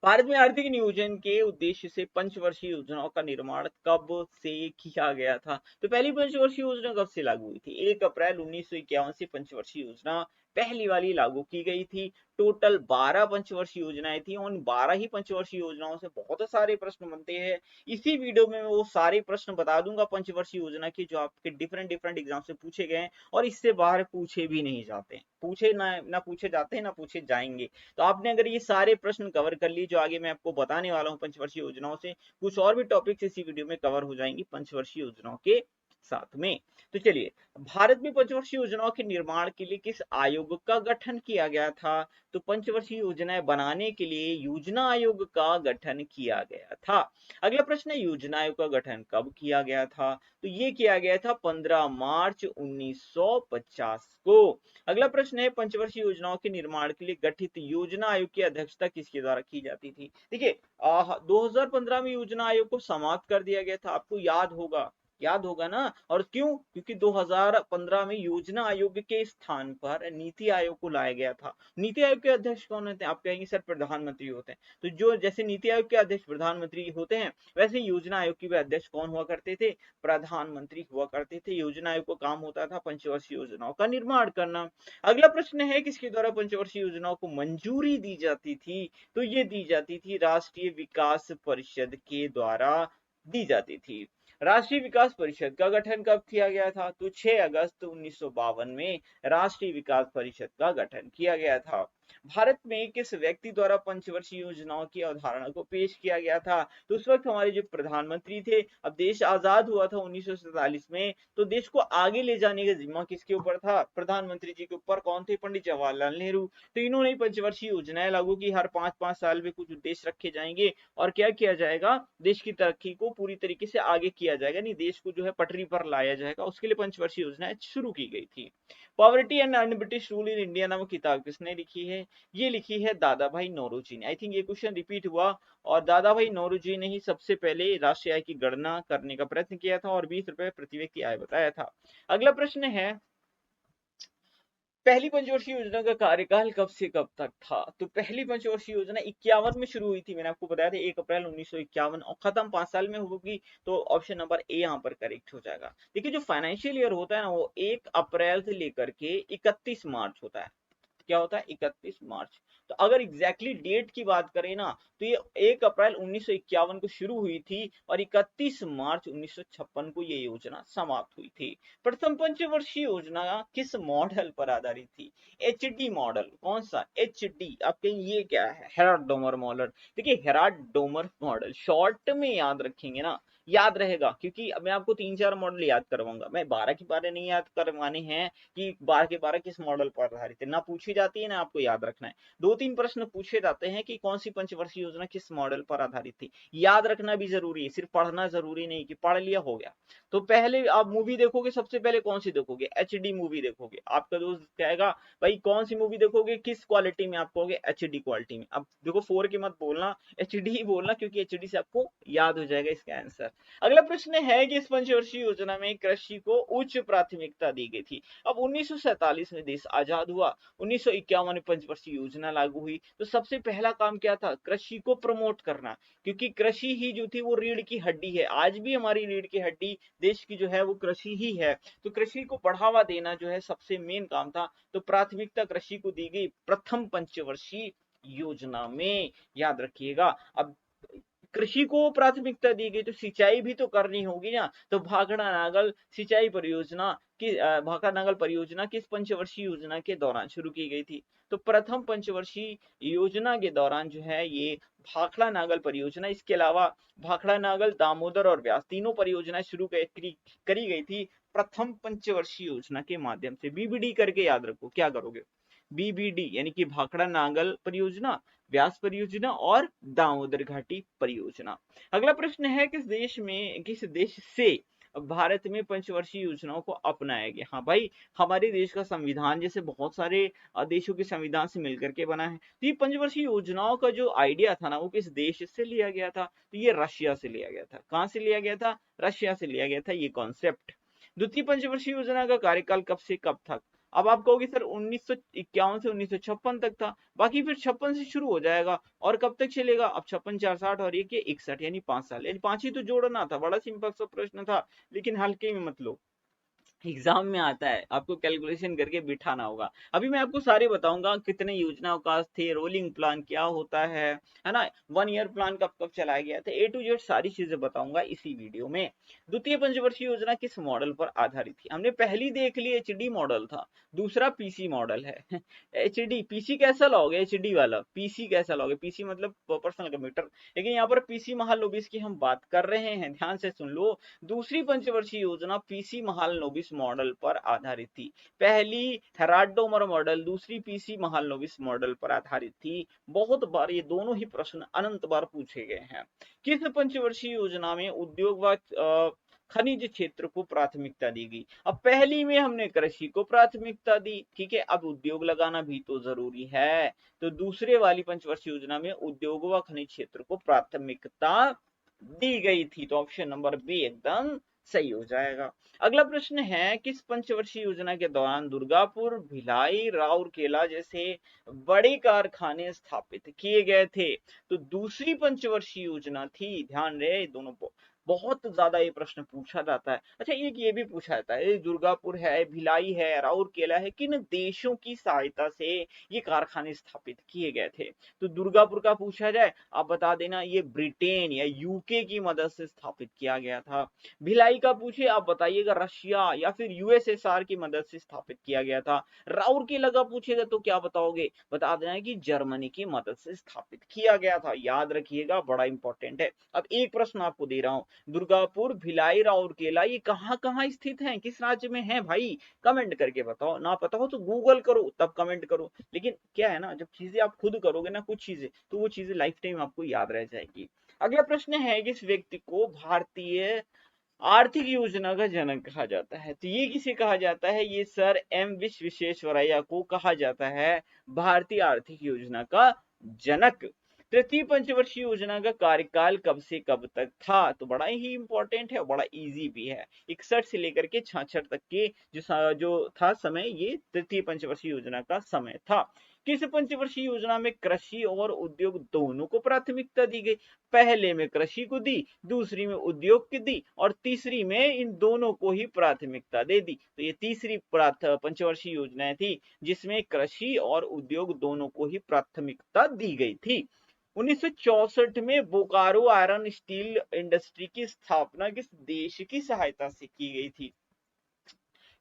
भारत में आर्थिक नियोजन के उद्देश्य से पंचवर्षीय योजनाओं का निर्माण कब से किया गया था? तो पहली पंचवर्षीय योजना कब से लागू हुई थी? 1 अप्रैल 1951 से पंचवर्षीय योजना पहली वाली लागू की गई थी। टोटल 12 पंचवर्षीय योजनाएं थी। उन 12 ही पंचवर्षीय योजनाओं से बहुत सारे प्रश्न बनते हैं। इसी वीडियो में मैं वो सारे प्रश्न बता दूंगा पंचवर्षीय योजना के, जो आपके डिफरेंट डिफरेंट एग्जाम से पूछे गए हैं और इससे बाहर पूछे भी नहीं जाते, पूछे ना पूछे जाते हैं, ना पूछे जाएंगे। तो आपने अगर ये सारे प्रश्न कवर कर लिए जो आगे मैं आपको बताने वाला हूँ पंचवर्षीय योजनाओं से, कुछ और भी टॉपिक्स इसी वीडियो में कवर हो जाएंगी पंचवर्षीय योजनाओं के साथ में। तो चलिए, भारत में पंचवर्षीय योजनाओं के निर्माण के लिए किस आयोग का गठन किया गया था? तो पंचवर्षीय योजनाएं बनाने के लिए योजना आयोग का गठन किया गया था। अगला प्रश्न है, योजना आयोग का गठन कब किया गया था? तो ये किया गया था 15 मार्च 1950 को। अगला प्रश्न है, पंचवर्षीय योजनाओं के निर्माण के लिए गठित योजना आयोग की अध्यक्षता किसके द्वारा की जाती थी? देखिए 2015 में योजना आयोग को समाप्त कर दिया गया था, आपको याद होगा ना। और क्यों? क्योंकि 2015 में योजना आयोग के स्थान पर नीति आयोग को लाया गया था। नीति आयोग के अध्यक्ष कौन होते हैं? आप कहेंगे सर प्रधानमंत्री होते हैं। तो जो जैसे नीति आयोग के अध्यक्ष प्रधानमंत्री होते हैं, वैसे योजना आयोग के भी अध्यक्ष कौन हुआ करते थे? प्रधानमंत्री हुआ करते थे। योजना आयोग का काम होता था पंचवर्षीय योजनाओं का निर्माण करना। अगला प्रश्न है, किसके द्वारा पंचवर्षीय योजनाओं को मंजूरी दी जाती थी? तो ये दी जाती थी राष्ट्रीय विकास परिषद के द्वारा दी जाती थी। राष्ट्रीय विकास परिषद का गठन कब किया गया था? तो 6 अगस्त 1952 में राष्ट्रीय विकास परिषद का गठन किया गया था। भारत में किस व्यक्ति द्वारा पंचवर्षीय योजनाओं की अवधारणा को पेश किया गया था? तो उस वक्त हमारे जो प्रधानमंत्री थे, अब देश आजाद हुआ था 1947 में, तो देश को आगे ले जाने का जिम्मा किसके ऊपर था? प्रधानमंत्री जी के ऊपर। कौन थे? पंडित जवाहरलाल नेहरू। तो इन्होंने पंचवर्षीय योजनाएं लागू की। हर 5-5 साल में कुछ उद्देश्य रखे जाएंगे और क्या किया जाएगा? देश की तरक्की को पूरी तरीके से आगे किया जाएगा, नहीं देश को जो है पटरी पर लाया जाएगा, उसके लिए पंचवर्षीय योजनाएं शुरू की गई थी। Poverty and un British rule in India नामक किताब किसने लिखी है? ये लिखी है दादा भाई नौरोजी ने। आई थिंक ये क्वेश्चन रिपीट हुआ, और दादा भाई नौरोजी ने ही सबसे पहले राष्ट्रीय आय की गणना करने का प्रयत्न किया था और 20 रुपए प्रति व्यक्ति आय बताया था। अगला प्रश्न है, पहली पंचवर्षीय योजना का कार्यकाल कब से कब तक था? तो पहली पंचवर्षीय योजना 51 में शुरू हुई थी, मैंने आपको बताया था 1 अप्रैल 1951, और खत्म 5 साल में होगी। तो ऑप्शन नंबर ए यहाँ पर करेक्ट हो जाएगा। देखिए जो फाइनेंशियल ईयर होता है ना, वो 1 अप्रैल से लेकर के 31 मार्च होता है। क्या होता है? 31 मार्च। तो अगर एग्जैक्टली डेट की बात करें ना, तो ये 1 अप्रैल 1951 को शुरू हुई थी और 31 मार्च 1956 को ये योजना समाप्त हुई थी। प्रथम पंचवर्षीय योजना किस मॉडल पर आधारित थी? HD model. कौन सा? एचडी। आप कहेंगे ये क्या है? Herald Domar model. देखिए हेराल्ड डोमर मॉडल शॉर्ट में याद रखेंगे ना, याद रहेगा, क्योंकि मैं आपको 3-4 मॉडल याद करवाऊंगा। मैं 12 के बारे नहीं याद करवाने हैं कि 12 के 12 किस मॉडल पर आधारित है, ना पूछी जाती है ना आपको याद रखना है। 2-3 प्रश्न पूछे जाते हैं कि कौन सी पंचवर्षीय योजना किस मॉडल पर आधारित थी। याद रखना भी जरूरी है, सिर्फ पढ़ना जरूरी नहीं कि पढ़ लिया हो गया। तो पहले आप मूवी देखोगे, सबसे पहले कौन सी देखोगे? एचडी मूवी देखोगे। आपका दोस्त कहेगा भाई कौन सी मूवी देखोगे, किस क्वालिटी में? आप कहोगे एचडी क्वालिटी में। अब देखो 4 की मत बोलना, एचडी ही बोलना, क्योंकि एचडी से आपको याद हो जाएगा इसका आंसर। अगला प्रश्न है कि इस पंचवर्षीय योजना में कृषि को उच्च प्राथमिकता दी गई थी। अब 1947 में देश आजाद हुआ, 1951 में पंचवर्षीय योजना लागू हुई, तो सबसे पहला काम क्या था? कृषि को प्रमोट करना, क्योंकि कृषि ही जो थी वो रीढ़ की हड्डी है। आज भी हमारी रीढ़ की हड्डी देश की जो है वो कृषि ही है। तो कृषि को बढ़ावा देना जो है सबसे मेन काम था। तो प्राथमिकता कृषि को दी गई प्रथम पंचवर्षीय योजना में, याद रखिएगा। अब कृषि को प्राथमिकता दी गई तो सिंचाई भी तो करनी होगी ना, तो भाखड़ा नागल सिंचाई परियोजना की भाखड़ा नागल परियोजना किस पंचवर्षीय योजना के दौरान शुरू की गई थी? तो प्रथम पंचवर्षीय योजना के दौरान जो है ये भाखड़ा नागल परियोजना, इसके अलावा भाखड़ा नागल, दामोदर और व्यास तीनों परियोजनाएं शुरू करी गई थी प्रथम पंचवर्षीय योजना के माध्यम से। बीबीडी करके याद रखो, क्या करोगे? बीबीडी यानी कि भाखड़ा नागल परियोजना, व्यास परियोजना और दामोदर घाटी परियोजना। अगला प्रश्न है, किस देश से भारत में पंचवर्षीय योजनाओं को अपनाया गया? हाँ भाई, हमारे देश का संविधान जैसे बहुत सारे देशों के संविधान से मिलकर के बना है, तो ये पंचवर्षीय योजनाओं का जो आइडिया था ना, वो किस देश से लिया गया था? तो ये रशिया से लिया गया था। कहाँ से लिया गया था? रशिया से लिया गया था ये कॉन्सेप्ट। द्वितीय पंचवर्षीय योजना का कार्यकाल कब से कब तक? अब आप कहोगे सर 1951 से 1956 तक था, बाकी फिर 56 से शुरू हो जाएगा और कब तक चलेगा? अब 56 4 60 और ये 61 यानी 5 साल, यानी 5 ही तो जोड़ना था। बड़ा सिंपल सा प्रश्न था, लेकिन हल्के में मत लो, एग्जाम में आता है, आपको कैलकुलेशन करके बिठाना होगा। अभी मैं आपको सारे बताऊंगा, कितने योजना अवकाश थे, रोलिंग प्लान क्या होता है ना, 1 ईयर प्लान कब कब चलाया गया था, ए टू जेड सारी चीजें बताऊंगा इसी वीडियो में। द्वितीय पंचवर्षीय योजना किस मॉडल पर आधारित थी? हमने पहली देख ली एचडी मॉडल था, दूसरा पीसी मॉडल है। एचडी पीसी कैसा लोगे? एचडी वाला पीसी कैसा लोगे? पीसी मतलब पर्सनल कंप्यूटर, लेकिन यहाँ पर पीसी महालनोबिस की हम बात कर रहे हैं, ध्यान से सुन लो। दूसरी पंचवर्षीय योजना पीसी महालनोबिस मॉडल पर आधारित थी। पहली हेराल्डोमर मॉडल, दूसरी पीसी महालनोबिस मॉडल पर आधारित थी। बहुत बार ये दोनों ही प्रश्न अनंत बार पूछे गए हैं। किस पंचवर्षीय योजना में उद्योग व खनिज क्षेत्र को प्राथमिकता दी गई? अब पहली में हमने कृषि को प्राथमिकता दी, ठीक है, अब उद्योग लगाना भी तो जरूरी है, तो दूसरे वाली पंचवर्षीय योजना में उद्योग व खनिज क्षेत्र को प्राथमिकता दी गई थी, तो ऑप्शन नंबर बी एकदम सही हो जाएगा। अगला प्रश्न है, किस पंचवर्षीय योजना के दौरान दुर्गापुर, भिलाई, राउरकेला जैसे बड़े कारखाने स्थापित किए गए थे? तो दूसरी पंचवर्षीय योजना थी, ध्यान रहे दोनों को, बहुत ज्यादा ये प्रश्न पूछा जाता है। अच्छा, एक ये भी पूछा जाता है, दुर्गापुर है, भिलाई है, राउरकेला है, किन देशों की सहायता से ये कारखाने स्थापित किए गए थे? तो दुर्गापुर का पूछा जाए, आप बता देना ये ब्रिटेन या यूके की मदद से स्थापित किया गया था। भिलाई का पूछे, आप बताइएगा रशिया या फिर यूएसएसआर की मदद से स्थापित किया गया था। राउरकेला का पूछेगा तो क्या बताओगे? बता देना कि जर्मनी की मदद से स्थापित किया गया था, याद रखिएगा, बड़ा इंपॉर्टेंट है। अब एक प्रश्न आपको दे रहा हूं, दुर्गापुर, भिलाई, राउरकेला ये कहाँ कहाँ स्थित हैं, किस राज्य में है भाई? कमेंट करके बताओ, ना पता हो तो गूगल करो तब कमेंट करो। लेकिन क्या है ना, जब चीजें आप खुद करोगे ना कुछ चीजें, तो वो चीजें लाइफ टाइम आपको याद रह जाएगी। अगला प्रश्न है, किस व्यक्ति को भारतीय आर्थिक योजना का जनक कहा जाता है? तो ये किसे कहा जाता है? ये सर एम विश्वेश्वरैया को कहा जाता है भारतीय आर्थिक योजना का जनक। तृतीय पंचवर्षीय योजना का कार्यकाल कब से कब तक था? तो बड़ा ही इंपॉर्टेंट है, बड़ा इजी भी है। 61 से लेकर के 66 तक के जो था समय, ये तृतीय पंचवर्षीय योजना का समय था। किस पंचवर्षीय योजना में कृषि और उद्योग दोनों को प्राथमिकता दी गई? पहले में कृषि को दी, दूसरी में उद्योग की दी और तीसरी में इन दोनों को ही प्राथमिकता दे दी। तो ये तीसरी पंचवर्षीय योजना थी जिसमें कृषि और उद्योग दोनों को ही प्राथमिकता दी गई थी। 1964 में बोकारो आयरन स्टील इंडस्ट्री की स्थापना किस देश की सहायता से की गई थी?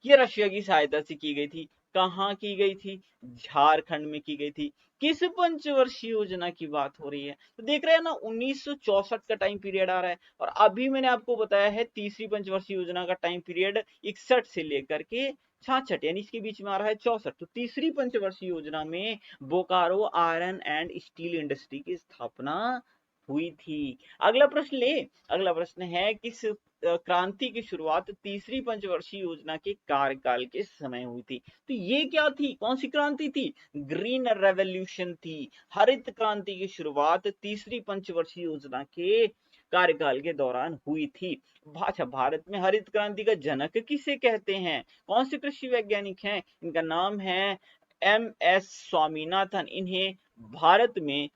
ये रशिया की सहायता से की गई थी। कहाँ की गई थी? झारखंड में की गई थी। किस पंचवर्षीय योजना की बात हो रही है? तो देख रहे हैं ना, 1964 का टाइम पीरियड आ रहा है और अभी मैंने आपको बताया है तीसरी पंचवर्षीय योजना का टाइम पीरियड 61 से लेकर के 66, यानी इसके बीच में आ रहा है 64। तो तीसरी पंचवर्षीय योजना में Bokaro iron and steel industry की स्थापना हुई थी। अगला प्रश्न है, किस क्रांति की शुरुआत तीसरी पंचवर्षीय योजना के कार्यकाल के समय हुई थी? तो ये क्या थी, कौन सी क्रांति थी? ग्रीन रेवोल्यूशन थी। हरित क्रांति की शुरुआत तीसरी पंचवर्षीय योजना के कार्यकाल के दौरान हुई थी। अच्छा, भारत में हरित क्रांति का जनक किसे कहते हैं? कौन से कृषि वैज्ञानिक हैं? इनका नाम है MS स्वामीनाथन। इन्हें भारत में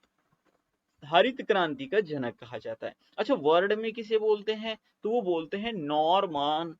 हरित क्रांति का जनक कहा जाता है। अच्छा, वर्ड में किसे बोलते हैं? तो वो बोलते हैं नॉर्मन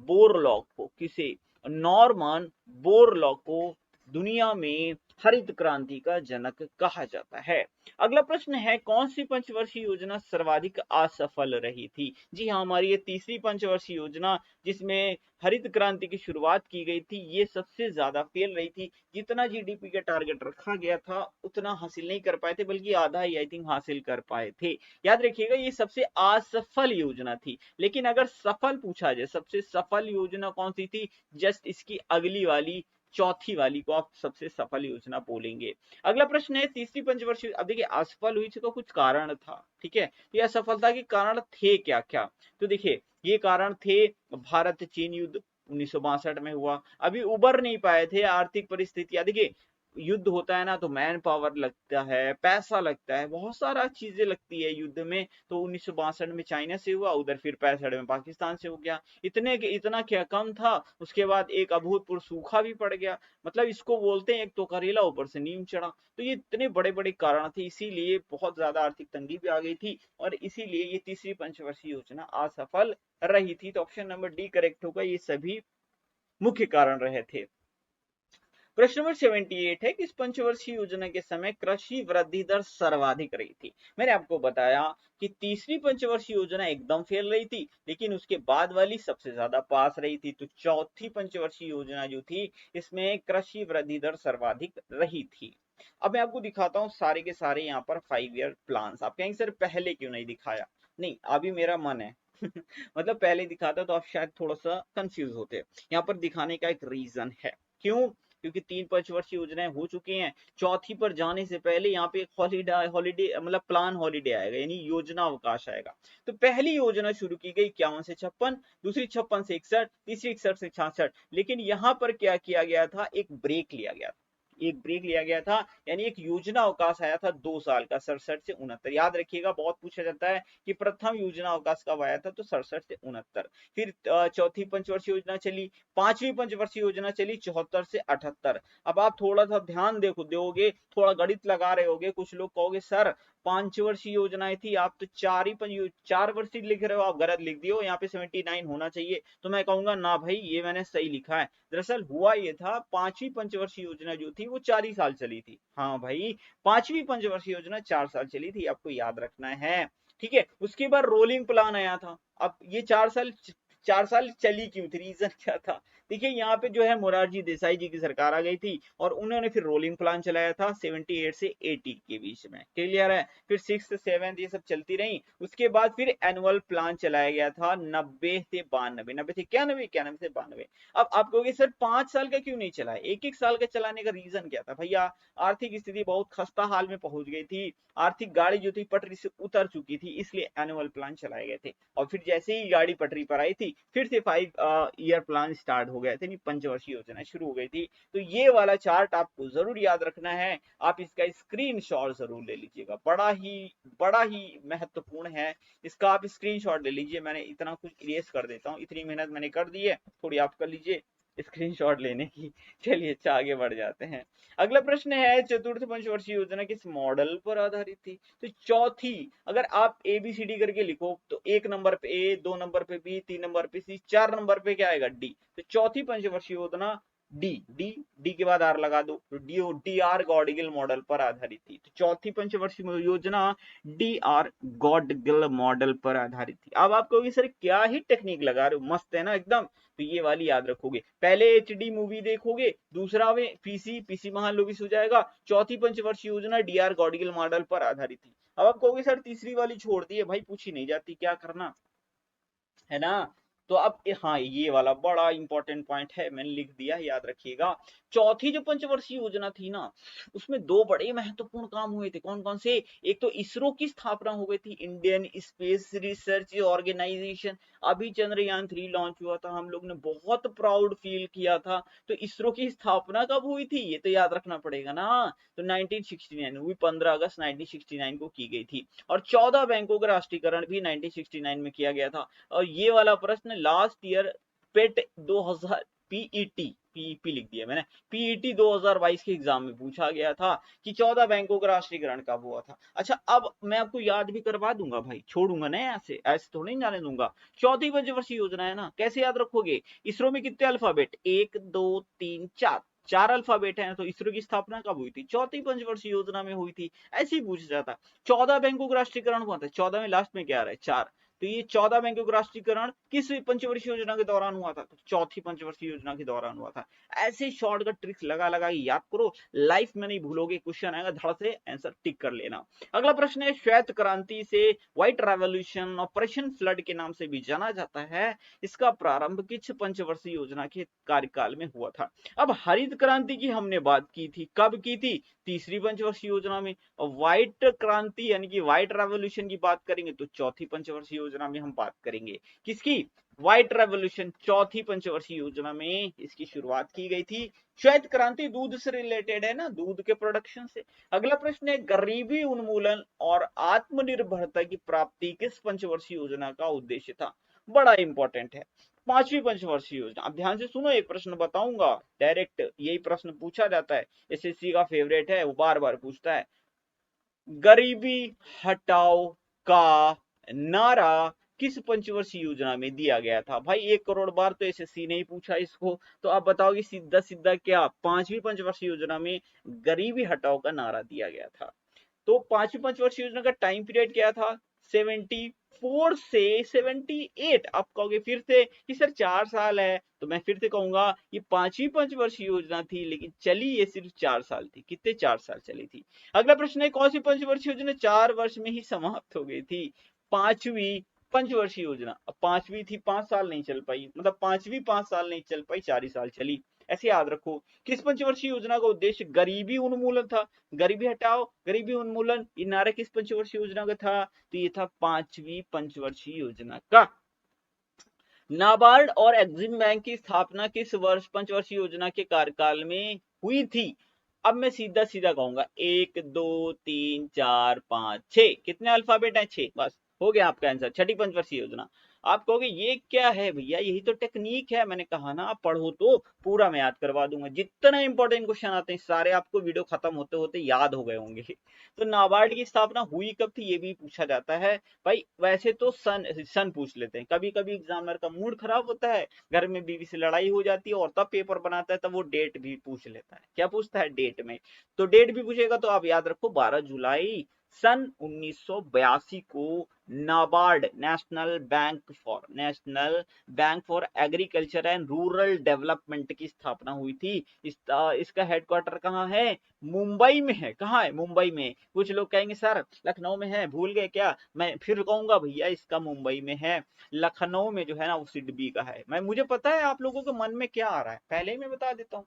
बोरलॉग को। किसे? नॉर्मन बोरलॉग को दुनिया में हरित क्रांति का जनक कहा जाता है। अगला प्रश्न है, कौन सी पंचवर्षीय योजना सर्वाधिक असफल रही थी? जी हाँ, हमारी ये तीसरी पंचवर्षीय योजना जिसमें हरित क्रांति की शुरुआत की गई थी, ये सबसे ज्यादा फेल रही थी। जितना जीडीपी का टारगेट रखा गया था उतना हासिल नहीं कर पाए थे, बल्कि आधा ही आई थिंक हासिल कर पाए थे। याद रखिएगा, ये सबसे असफल योजना थी। लेकिन अगर सफल पूछा जाए, सबसे सफल योजना कौन सी थी, जस्ट इसकी अगली वाली चौथी वाली को आप सबसे सफल योजना बोलेंगे। अगला प्रश्न है, तीसरी पंचवर्षीय, अब देखिए असफल हुई थी तो कुछ कारण था, ठीक है, तो यह असफलता के कारण थे क्या क्या? तो देखिए ये कारण थे, भारत चीन युद्ध 1962 में हुआ, अभी उबर नहीं पाए थे, आर्थिक परिस्थितियां, देखिए युद्ध होता है ना तो मैन पावर लगता है, पैसा लगता है, बहुत सारा चीजें लगती है युद्ध में। तो 1962 में चाइना से हुआ, उधर फिर 65 में पाकिस्तान से हो गया। इतना क्या कम था, उसके बाद एक अभूतपूर्व सूखा भी पड़ गया। मतलब इसको बोलते हैं एक तो करेला ऊपर से नीम चढ़ा। तो ये इतने बड़े बड़े कारण थे, इसीलिए बहुत ज्यादा आर्थिक तंगी भी आ गई थी, और इसीलिए ये तीसरी पंचवर्षीय योजना असफल रही थी। तो ऑप्शन नंबर डी करेक्ट होगा, ये सभी मुख्य कारण रहे थे। प्रश्न नंबर 78 है, कि इस पंचवर्षीय योजना के समय कृषि वृद्धि दर सर्वाधिक रही थी? मैंने आपको बताया कि तीसरी पंचवर्षीय योजना एकदम फेल रही थी, लेकिन उसके बाद वाली सबसे ज्यादा पास रही थी। तो चौथी पंचवर्षीय योजना जो थी, इसमें कृषि वृद्धि दर सर्वाधिक रही थी। अब मैं आपको दिखाता हूँ सारे के सारे यहाँ पर 5 ईयर प्लान। आप कहेंगे सर पहले क्यों नहीं दिखाया? नहीं, अभी मेरा मन है मतलब पहले दिखाता तो आप शायद थोड़ा सा कंफ्यूज होते। यहाँ पर दिखाने का एक रीजन है। क्यों? क्योंकि 3 पंचवर्षीय योजनाएं हो चुकी हैं, चौथी पर जाने से पहले यहाँ पे एक हॉलीडे हॉलीडे मतलब प्लान हॉलीडे आएगा, यानी योजना अवकाश आएगा। तो पहली योजना शुरू की गई 51 से 56, दूसरी 56 से 61, तीसरी 61 से 66। लेकिन यहाँ पर क्या किया गया था, एक ब्रेक लिया गया था, एक ब्रेक लिया गया था, यानी एक योजना अवकाश आया था 2 साल का, 67 से 69। याद रखिएगा, बहुत पूछा जाता है कि प्रथम योजना अवकाश कब आया था, तो 67 से 69। फिर चौथी पंचवर्षीय योजना चली, पांचवी पंचवर्षीय योजना चली 74 से 78। अब आप थोड़ा सा ध्यान देखो दोगे, थोड़ा गणित लगा रहे होगे, कुछ लोग कहोगे सर 5 वर्षीय योजनाएं थी, आप तो 4 वर्षीय लिख रहे हो, आप गलत लिख दियो, यहाँ पे 79 होना चाहिए। तो मैं कहूंगा ना भाई, ये मैंने सही लिखा है। दरअसल हुआ ये था, पांचवी पंचवर्षीय योजना जो थी वो 4 ही साल चली थी। हाँ भाई, पांचवी पंचवर्षीय योजना 4 साल चली थी, आपको याद रखना है। ठीक है, उसके बाद रोलिंग प्लान आया था। अब ये 4 साल चली क्यों थी, रीजन क्या था? देखिए यहाँ पे जो है मोरारजी देसाई जी की सरकार आ गई थी, और उन्होंने फिर रोलिंग प्लान चलाया था 78 से 80 के बीच में, क्लियर है। फिर 6th 7th ये सब चलती रही, उसके बाद फिर एनुअल प्लान चलाया गया था 90 से 92, 90 से 91, 91 से 92। अब आप कहोगे सर 5 साल का क्यों नहीं चला, एक एक साल का चलाने का रीजन क्या था? भैया आर्थिक स्थिति बहुत खस्ता हाल में पहुंच गई थी, आर्थिक गाड़ी जो थी पटरी से उतर चुकी थी, इसलिए एनुअल प्लान चलाए गए थे। और फिर जैसे ही गाड़ी पटरी पर आई थी, फिर से 5 ईयर प्लान स्टार्ट हो गए थे, पंचवर्षीय योजना शुरू हो गई थी। तो ये वाला चार्ट आपको जरूर याद रखना है, आप इसका स्क्रीनशॉट जरूर ले लीजिएगा, बड़ा ही महत्वपूर्ण है। इसका आप स्क्रीनशॉट ले लीजिए, मैंने इतना कुछ इरेज कर देता हूँ, इतनी मेहनत मैंने कर दी है, थोड़ी आप कर लीजिए स्क्रीनशॉट लेने की। चलिए अच्छा आगे बढ़ जाते हैं। अगला प्रश्न है, चतुर्थ पंचवर्षीय योजना किस मॉडल पर आधारित थी? तो चौथी, अगर आप ABCD करके लिखो तो 1 नंबर पे A, 2 नंबर पे B, 3 नंबर पे C, 4 नंबर पे क्या आएगा D। तो चौथी पंचवर्षीय योजना डी डी डी के बाद आर लगा दो, तो डी आर गॉडगिल मॉडल पर आधारित थी। तो चौथी पंचवर्षीय योजना डी आर गॉडगिल मॉडल पर आधारित थी। अब आप कहोगे सर क्या ही टेक्निक लगा रहे हो, मस्त है ना एकदम। तो ये वाली याद रखोगे, पहले HD मूवी देखोगे, दूसरा में पीसी महालोगिस हो जाएगा, चौथी पंचवर्षीय योजना डीआर गॉडगिल मॉडल पर आधारित थी। अब आप कहोगे सर तीसरी वाली छोड़ दी है, भाई पूछी नहीं जाती, क्या करना है ना। तो अब हाँ, ये वाला बड़ा इंपॉर्टेंट पॉइंट है, मैंने लिख दिया, याद रखिएगा। चौथी जो पंचवर्षीय योजना थी ना, उसमें 2 बड़े महत्वपूर्ण काम हुए थे। कौन कौन से? एक तो इसरो की स्थापना हो गई थी, इंडियन स्पेस रिसर्च ऑर्गेनाइजेशन। अभी चंद्रयान 3 लॉन्च हुआ था, हम लोग ने बहुत प्राउड फील किया था। तो इसरो की स्थापना कब हुई थी, ये तो याद रखना पड़ेगा ना। तो 1969 हुई, 15 अगस्त 1969 को की गई थी। और 14 बैंकों का राष्ट्रीयकरण भी 1969 में किया गया था। और ये वाला प्रश्न लास्ट ईयर पेट 2000 पीईटी पीईपी लिख दिया मैंने, पीईटी 2022 के एग्जाम में पूछा गया था कि 14 बैंकों का राष्ट्रीयकरण कब हुआ था। अच्छा, अब मैं आपको याद भी करवा दूंगा भाई, छोड़ूंगा ना ऐसे ऐसे थोड़ी नहीं जाने दूंगा। चौथी पंचवर्षीय योजना है ना, कैसे याद रखोगे? इसरो में कितने अल्फाबेट? 1 2 3 4, 4 अल्फाबेट है तो इसरो की स्थापना कब हुई थी? चौथी पंचवर्षीय योजना में हुई थी। ऐसे ही पूछा जाता। 14 बैंकों का राष्ट्रीयकरण हुआ था। 14 में लास्ट में क्या आ रहा है? 4। तो ये 14 बैंकों का राष्ट्रीयकरण किस पंचवर्षीय योजना के दौरान हुआ था? तो चौथी पंचवर्षीय योजना के दौरान हुआ था। ऐसे शॉर्टकट ट्रिक्स लगा लगा के याद करो, लाइफ में नहीं भूलोगे। क्वेश्चन आएगा धड़ से आंसर टिक कर लेना। अगला प्रश्न है, श्वेत क्रांति से व्हाइट रेवोल्यूशन ऑपरेशन फ्लड के नाम से भी जाना जाता है, इसका प्रारंभ किस पंचवर्षीय योजना के कार्यकाल में हुआ था? अब हरित क्रांति की हमने बात की थी, कब की थी? तीसरी पंचवर्षीय योजना में। और व्हाइट क्रांति यानी कि व्हाइट रेवोल्यूशन की बात करेंगे तो चौथी पंचवर्षीय योजना में हम बात करेंगे। किसकी? व्हाइट रेवोल्यूशन चौथी पंचवर्षीय योजना में इसकी शुरुआत की गई थी। श्वेत क्रांति दूध से रिलेटेड है ना, दूध के प्रोडक्शन से। अगला प्रश्न है, गरीबी उन्मूलन और आत्मनिर्भरता की प्राप्ति किस पंचवर्षीय योजना का उद्देश्य था? बड़ा इंपॉर्टेंट है, पांचवी पंचवर्षीय योजना। अब ध्यान से सुनो, एक प्रश्न बताऊंगा, डायरेक्ट यही प्रश्न पूछा जाता है, एसएससी का फेवरेट है, वो बार बार पूछता है। गरीबी हटाओ का नारा किस पंचवर्षीय योजना में दिया गया था? भाई 1 करोड़ बार तो एसएससी ने ही पूछा इसको, तो आप बताओगे सीधा सीधा क्या पांचवी पंचवर्षीय योजना में गरीबी हटाओ का नारा दिया गया था? तो पांचवी पंचवर्षीय योजना का टाइम पीरियड क्या था? 74 से 78। आप कहोगे फिर से कि सर 4 साल है, तो मैं फिर से कहूंगा ये पांचवी पंचवर्षीय योजना थी, लेकिन चली ये सिर्फ 4 साल थी। कितने? 4 साल चली थी। अगला प्रश्न है, कौन सी पंचवर्षीय योजना 4 वर्ष में ही समाप्त हो गई थी? पांचवी पंचवर्षीय योजना। अब पांचवी थी, 5 साल नहीं चल पाई, मतलब पांचवी 5 साल नहीं चल पाई, 4 ही साल चली। ऐसे याद रखो। किस पंचवर्षीय योजना का उद्देश्य गरीबी उन्मूलन था? गरीबी हटाओ, गरीबी उन्मूलन, ये नारा किस पंचवर्षीय योजना का था? तो ये था पांचवी पंचवर्षीय योजना का। नाबार्ड और एग्जिम बैंक की स्थापना किस वर्ष पंचवर्षीय योजना के कार्यकाल में हुई थी? अब मैं सीधा सीधा कहूंगा 1 2 3 4 5 6। कितने अल्फाबेट है? 6। बस हो गया आपका आंसर, छठी पंचवर्षीय योजना। आप कहोगे ये क्या है भैया, यही तो टेक्निक है। मैंने कहा ना, आप पढ़ो तो पूरा मैं याद करवा दूंगा। जितना इंपॉर्टेंट क्वेश्चन आते हैं सारे आपको वीडियो खत्म होते होते याद हो गए होंगे। तो नाबार्ड की स्थापना हुई कब थी, ये भी पूछा जाता है। भाई वैसे तो सन पूछ लेते हैं, कभी कभी एग्जामिनर का मूड खराब होता है, घर में बीवी से लड़ाई हो जाती है और तब पेपर बनाता है, तब वो डेट भी पूछ लेता है। क्या पूछता है? डेट में। तो डेट भी पूछेगा तो आप याद रखो 12 जुलाई सन 1982 को NABARD national bank for agriculture and rural development की स्थापना हुई थी। इसका हेडक्वार्टर कहाँ है? मुंबई में है। कहाँ है? मुंबई में। कुछ लोग कहेंगे सर लखनऊ में है, भूल गए क्या? मैं फिर कहूंगा भैया इसका मुंबई में है। लखनऊ में जो है ना वो सिडबी का है। मुझे पता है आप लोगों के मन में क्या आ रहा है, पहले ही मैं बता देता हूँ,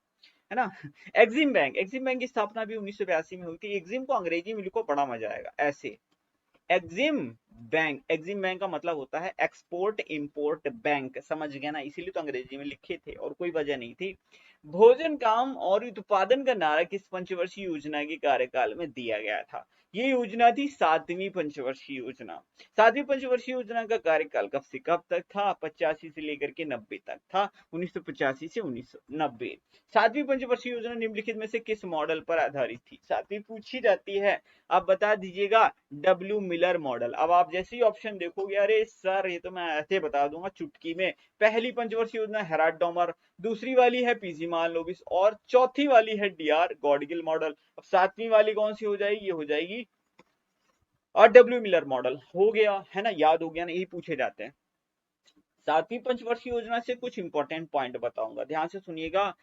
है ना। एग्जिम बैंक की स्थापना भी 1982 में हुई थी। एग्जिम को अंग्रेजी में लिखो, बड़ा मजा आएगा ऐसे। एग्जिम बैंक का मतलब होता है एक्सपोर्ट इंपोर्ट बैंक, समझ गया ना, इसीलिए तो अंग्रेजी में लिखे थे और कोई वजह नहीं थी। भोजन काम और उत्पादन का नारा किस पंचवर्षीय योजना के कार्यकाल में दिया गया था? ये योजना थी 7वीं पंचवर्षीय योजना। 7वीं पंचवर्षीय योजना का कार्यकाल कब से कब तक था? 85 से लेकर के 90 तक था, 1985 से 1990। 7वीं पंचवर्षीय योजना निम्नलिखित में से किस मॉडल पर आधारित थी? 7वीं पूछी जाती है, आप बता दीजिएगा। W Miller model. अब आप जैसे ही ऑप्शन देखोगे, अरे सर ये तो मैं ऐसे बता दूंगा चुटकी में। पहली पंचवर्षीय योजना हेराल्ड डॉमर, दूसरी वाली है पीजी मार्लोविस और चौथी वाली है डीआर गॉडगिल मॉडल। अब 7वीं वाली कौन सी हो जाएगी? ये हो जाएगी और डब्ल्यू मिलर मॉडल। हो गया है ना, याद हो गया ना, यही पूछे जाते हैं। 7वीं पंचवर्षीय योजना से कुछ इंपॉर्टेंट पॉइंट बताऊंगा, ध्यान से सुनिएगा।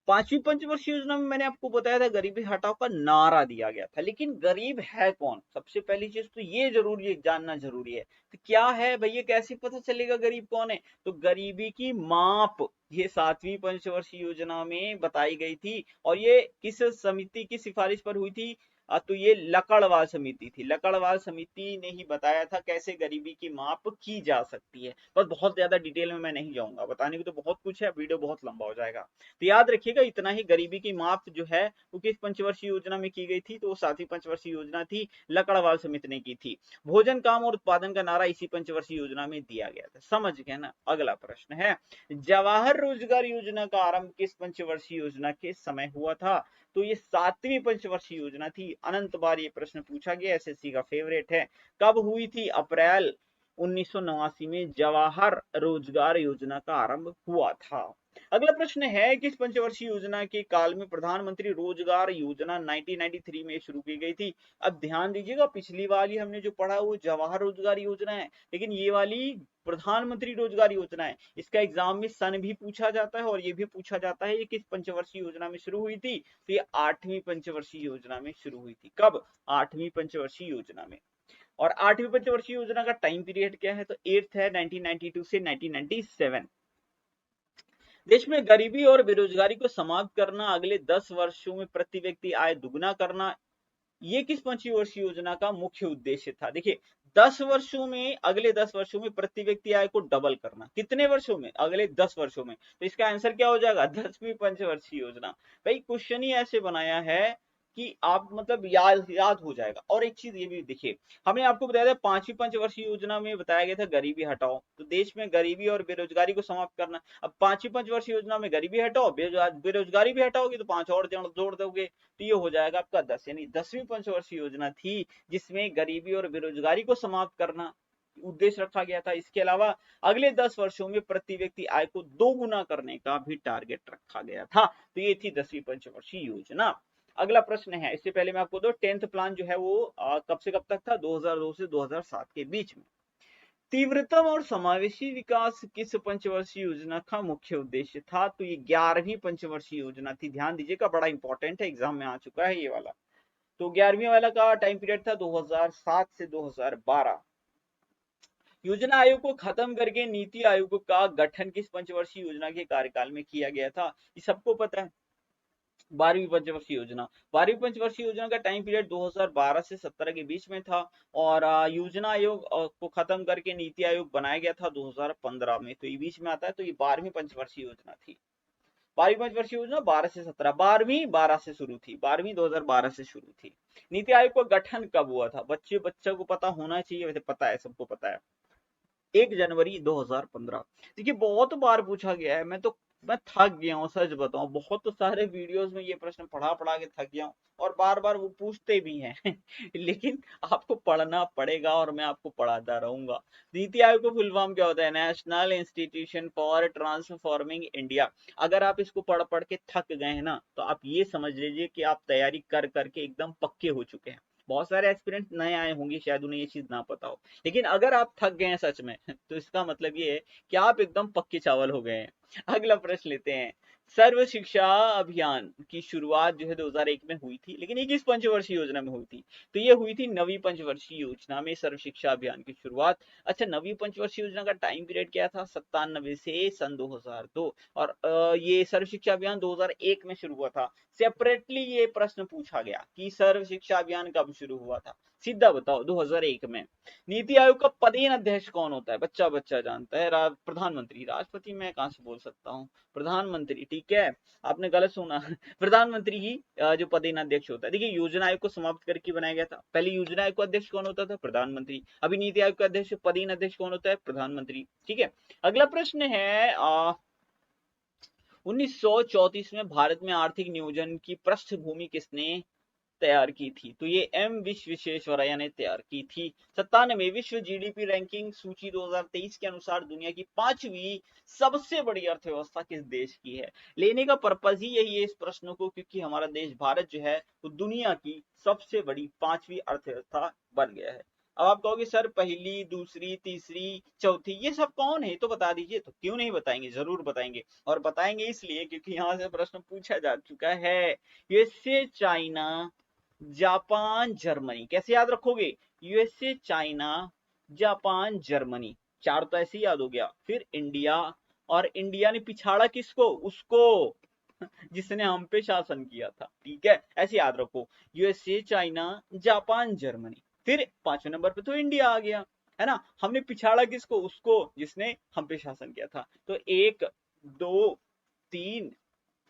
5वीं पंचवर्षीय योजना में मैंने आपको बताया था गरीबी हटाओ का नारा दिया गया था, लेकिन गरीब है कौन? सबसे पहली चीज तो ये जरूरी जानना जरूरी है। तो क्या है भैया, कैसे पता चलेगा गरीब कौन है? तो गरीबी की माप ये 7वीं पंचवर्षीय योजना में बताई गई थी। और ये किस समिति की सिफारिश पर हुई थी? तो ये लकड़वाल समिति थी। लकड़वाल समिति ने ही बताया था कैसे गरीबी की माप की जा सकती है। बस बहुत ज्यादा डिटेल में मैं नहीं जाऊंगा, बताने को तो बहुत कुछ है, वीडियो बहुत लंबा हो जाएगा। तो याद रखिएगा इतना ही, गरीबी की माप जो है वो किस पंचवर्षीय योजना में की गई थी? तो वो 7वीं पंचवर्षीय योजना थी, लकड़वाल समिति ने की थी। भोजन काम और उत्पादन का नारा इसी पंचवर्षीय योजना में दिया गया था, समझ गए ना। अगला प्रश्न है, जवाहर रोजगार योजना का आरंभ किस पंचवर्षीय योजना के समय हुआ था? तो ये 7वीं पंचवर्षीय योजना थी। अनंत बार ये प्रश्न पूछा गया, एसएससी का फेवरेट है। कब हुई थी? अप्रैल 1989 में जवाहर रोजगार योजना का आरंभ हुआ था। अगला प्रश्न है, किस पंचवर्षीय योजना के काल में प्रधानमंत्री रोजगार योजना 1993 में शुरू की गई थी? अब ध्यान दीजिएगा, पिछली वाली हमने जो पढ़ा वो जवाहर रोजगार योजना है, लेकिन ये वाली प्रधानमंत्री रोजगार योजना है। इसका एग्जाम में सन भी पूछा जाता है और ये भी पूछा जाता है ये किस पंचवर्षीय योजना में शुरू हुई थी। तो ये 8वीं पंचवर्षीय योजना में शुरू हुई थी। कब? 8वीं पंचवर्षीय योजना में। और 8वीं पंचवर्षीय योजना का टाइम पीरियड क्या है? तो 8th है 1992 से 1997। देश में गरीबी और बेरोजगारी को समाप्त करना, अगले 10 वर्षों में प्रति व्यक्ति आय दुगुना करना, ये किस पंचवर्षीय योजना का मुख्य उद्देश्य था? देखिए, 10 वर्षों में, अगले 10 वर्षों में प्रति व्यक्ति आय को डबल करना। कितने वर्षों में? अगले 10 वर्षों में। तो इसका आंसर क्या हो जाएगा? 10वीं पंचवर्षीय योजना। भाई क्वेश्चन ही ऐसे बनाया है कि आप मतलब याद हो जाएगा। और एक चीज ये भी देखिए, हमने आपको बताया था 5वीं पंचवर्षीय योजना में बताया गया था गरीबी हटाओ, तो देश में गरीबी और बेरोजगारी को समाप्त करना। अब 5वीं पंचवर्षीय योजना में गरीबी हटाओ, बेरोजगारी भी हटाओगे तो 5 और जोड़ दोगे, तो ये हो जाएगा आपका 10। यानी 10वीं पंचवर्षीय योजना थी जिसमें गरीबी और बेरोजगारी को समाप्त करना उद्देश्य रखा गया था। इसके अलावा अगले 10 वर्षों में प्रति व्यक्ति आय को 2 गुना करने का भी टारगेट रखा गया था। तो ये थी 10वीं पंचवर्षीय योजना। अगला प्रश्न है, इससे पहले मैं आपको दो 10th प्लान जो है वो कब से कब तक था? 2002 से 2007 के बीच में। तीव्रतम और समावेशी विकास किस पंचवर्षीय योजना का मुख्य उद्देश्य था? तो ये 11वीं पंचवर्षीय योजना थी। ध्यान दीजिएगा, बड़ा इंपॉर्टेंट है, एग्जाम में आ चुका है ये वाला। तो 11वीं वाला का टाइम पीरियड था 2007 से 2012। योजना आयोग को खत्म करके नीति आयोग का गठन किस पंचवर्षीय योजना के कार्यकाल में किया गया था? ये सबको पता है, 12वीं पंचवर्षीय योजना। 12वीं पंचवर्षीय योजना का टाइम पीरियड 2012 से 17 के बीच में था। और योजना आयोग को खत्म करके नीति आयोग बनाया गया था 2015 में, तो ये बीच में आता है। तो ये 12वीं पंचवर्षीय योजना थी। 12वीं पंचवर्षीय योजना 12 से 17, 12वीं 12 से शुरू थी, 12वीं 2012 से शुरू थी। नीति आयोग का गठन कब हुआ था? बच्चे को पता होना चाहिए, वैसे पता है, सबको पता है, 1 जनवरी 2015। देखिए, बहुत बार पूछा गया है, मैं थक गया हूँ, सच बताऊं, बहुत तो सारे वीडियोस में ये प्रश्न पढ़ा पढ़ा के थक गया हूँ, और बार बार वो पूछते भी हैं लेकिन आपको पढ़ना पड़ेगा और मैं आपको पढ़ाता रहूंगा। नीति आयोग का फुल फॉर्म क्या होता है? National institution for transforming India. अगर आप इसको पढ़ पढ़ के थक गए हैं ना, तो आप ये समझ लीजिए कि आप तैयारी कर करके एकदम पक्के हो चुके हैं। बहुत सारे एस्पिरेंट नए आए होंगे, शायद उन्हें ये चीज ना पता हो, लेकिन अगर आप थक गए हैं सच में तो इसका मतलब ये है कि आप एकदम पक्के चावल हो गए हैं। अगला प्रश्न लेते हैं, सर्व शिक्षा अभियान की शुरुआत जो है 2001 में हुई थी, लेकिन ये किस पंचवर्षीय योजना में हुई थी? तो ये हुई थी 9वीं पंचवर्षीय योजना में सर्व शिक्षा अभियान की शुरुआत। अच्छा, 9वीं पंचवर्षीय योजना का टाइम पीरियड क्या था? 97 से सन 2002। और ये सर्व शिक्षा अभियान 2001 में शुरू हुआ था। सेपरेटली ये प्रश्न पूछा गया कि सर्व शिक्षा अभियान कब शुरू हुआ था? सीधा बताओ, 2001 में। नीति आयोग का पदेन अध्यक्ष कौन होता है? बच्चा बच्चा जानता है, प्रधानमंत्री। राष्ट्रपति मैं कहां से बोल सकता हूँ? प्रधानमंत्री, ठीक है, आपने गलत सुना प्रधानमंत्री ही जो पदेन अध्यक्ष होता है। देखिए, योजना आयोग को समाप्त करके बनाया गया था। पहले योजना आयोग का अध्यक्ष कौन होता था? प्रधानमंत्री। अभी नीति आयोग का अध्यक्ष, पदेन अध्यक्ष कौन होता है? प्रधानमंत्री। ठीक है, अगला प्रश्न है, 1934 में भारत में आर्थिक नियोजन की पृष्ठभूमि किसने तैयार की थी? तो ये एम विश्वेश्वरैया ने तैयार की थी। 97 विश्व जीडीपी रैंकिंग सूची 2023 के अनुसार दुनिया की 5वीं सबसे बड़ी अर्थव्यवस्था किस देश की है? लेने का पर्पज ही यही है इस प्रश्न को, क्योंकि हमारा देश भारत जो है वो दुनिया की सबसे बड़ी 5वीं अर्थव्यवस्था बन गया है। अब आप कहोगे सर पहली, दूसरी, तीसरी, चौथी ये सब कौन है? तो बता दीजिए। तो क्यों नहीं बताएंगे, जरूर बताएंगे। और बताएंगे इसलिए क्योंकि यहाँ से प्रश्न पूछा जा चुका है। USA, China, Japan, Germany. कैसे याद रखोगे? यूएसए, चाइना, जापान, जर्मनी, 4 तो ऐसे ही याद हो गया। फिर इंडिया, और इंडिया ने पिछाड़ा किसको? उसको जिसने हम पे शासन किया था। ठीक है, ऐसे याद रखो, यूएसए, चाइना, जापान, जर्मनी। फिर 5वें नंबर पे तो इंडिया आ गया, है ना। हमने पिछाड़ा किसको? उसको जिसने हम पे शासन किया था। तो 1, 2, 3,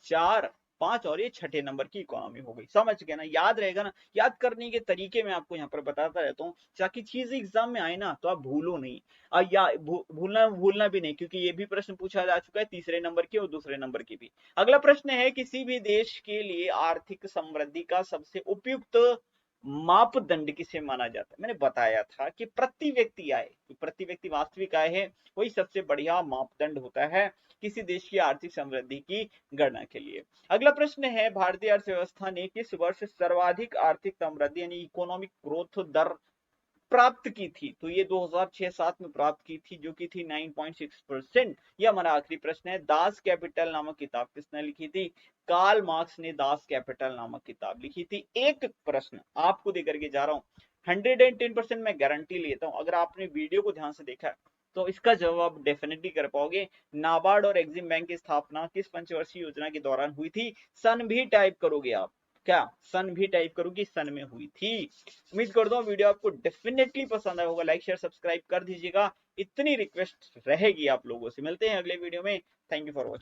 4, 5 और ये 6ठे नंबर की इकोनॉमी हो गई। समझ गए ना? याद रहेगा ना? याद करने के तरीके मैं आपको यहाँ पर बताता रहता हूँ, ताकि चीज एग्जाम में आए ना तो आप भूलो नहीं। या भूलना भी नहीं, क्योंकि ये भी प्रश्न पूछा जा चुका है, तीसरे नंबर की और दूसरे नंबर की भी। अगला प्रश्न है, किसी भी देश के लिए आर्थिक समृद्धि का सबसे उपयुक्त मापदंड किसे माना जाता है? मैंने बताया था कि प्रति व्यक्ति आय, प्रति व्यक्ति वास्तविक आय है, वही सबसे बढ़िया मापदंड होता है किसी देश की आर्थिक समृद्धि की गणना के लिए। अगला प्रश्न है, भारतीय अर्थव्यवस्था ने किस वर्ष सर्वाधिक आर्थिक समृद्धि यानी इकोनॉमिक ग्रोथ दर प्राप्त की थी? तो ये 2006-7 में प्राप्त की थी, जो की थी 9.6%। ये हमारा आखिरी प्रश्न है, दास कैपिटल नामक किताब किसने लिखी थी? कार्ल मार्क्स ने दास कैपिटल नामक किताब लिखी थी। एक प्रश्न आपको देकर के जा रहा हूं, 110% मैं गारंटी लेता हूं, अगर आपने वीडियो को ध्यान से देखा तो इसका जवाब डेफिनेटली कर पाओगे। नाबार्ड और एक्सिम बैंक की स्थापना किस पंचवर्षीय योजना के दौरान हुई थी? सन भी टाइप करोगे आप, क्या सन भी टाइप करोगे, सन में हुई थी। उम्मीद करता हूँ वीडियो आपको डेफिनेटली पसंद आया होगा, लाइक शेयर सब्सक्राइब कर दीजिएगा, इतनी रिक्वेस्ट रहेगी आप लोगों से। मिलते हैं अगले वीडियो में, थैंक यू फॉर वॉचिंग।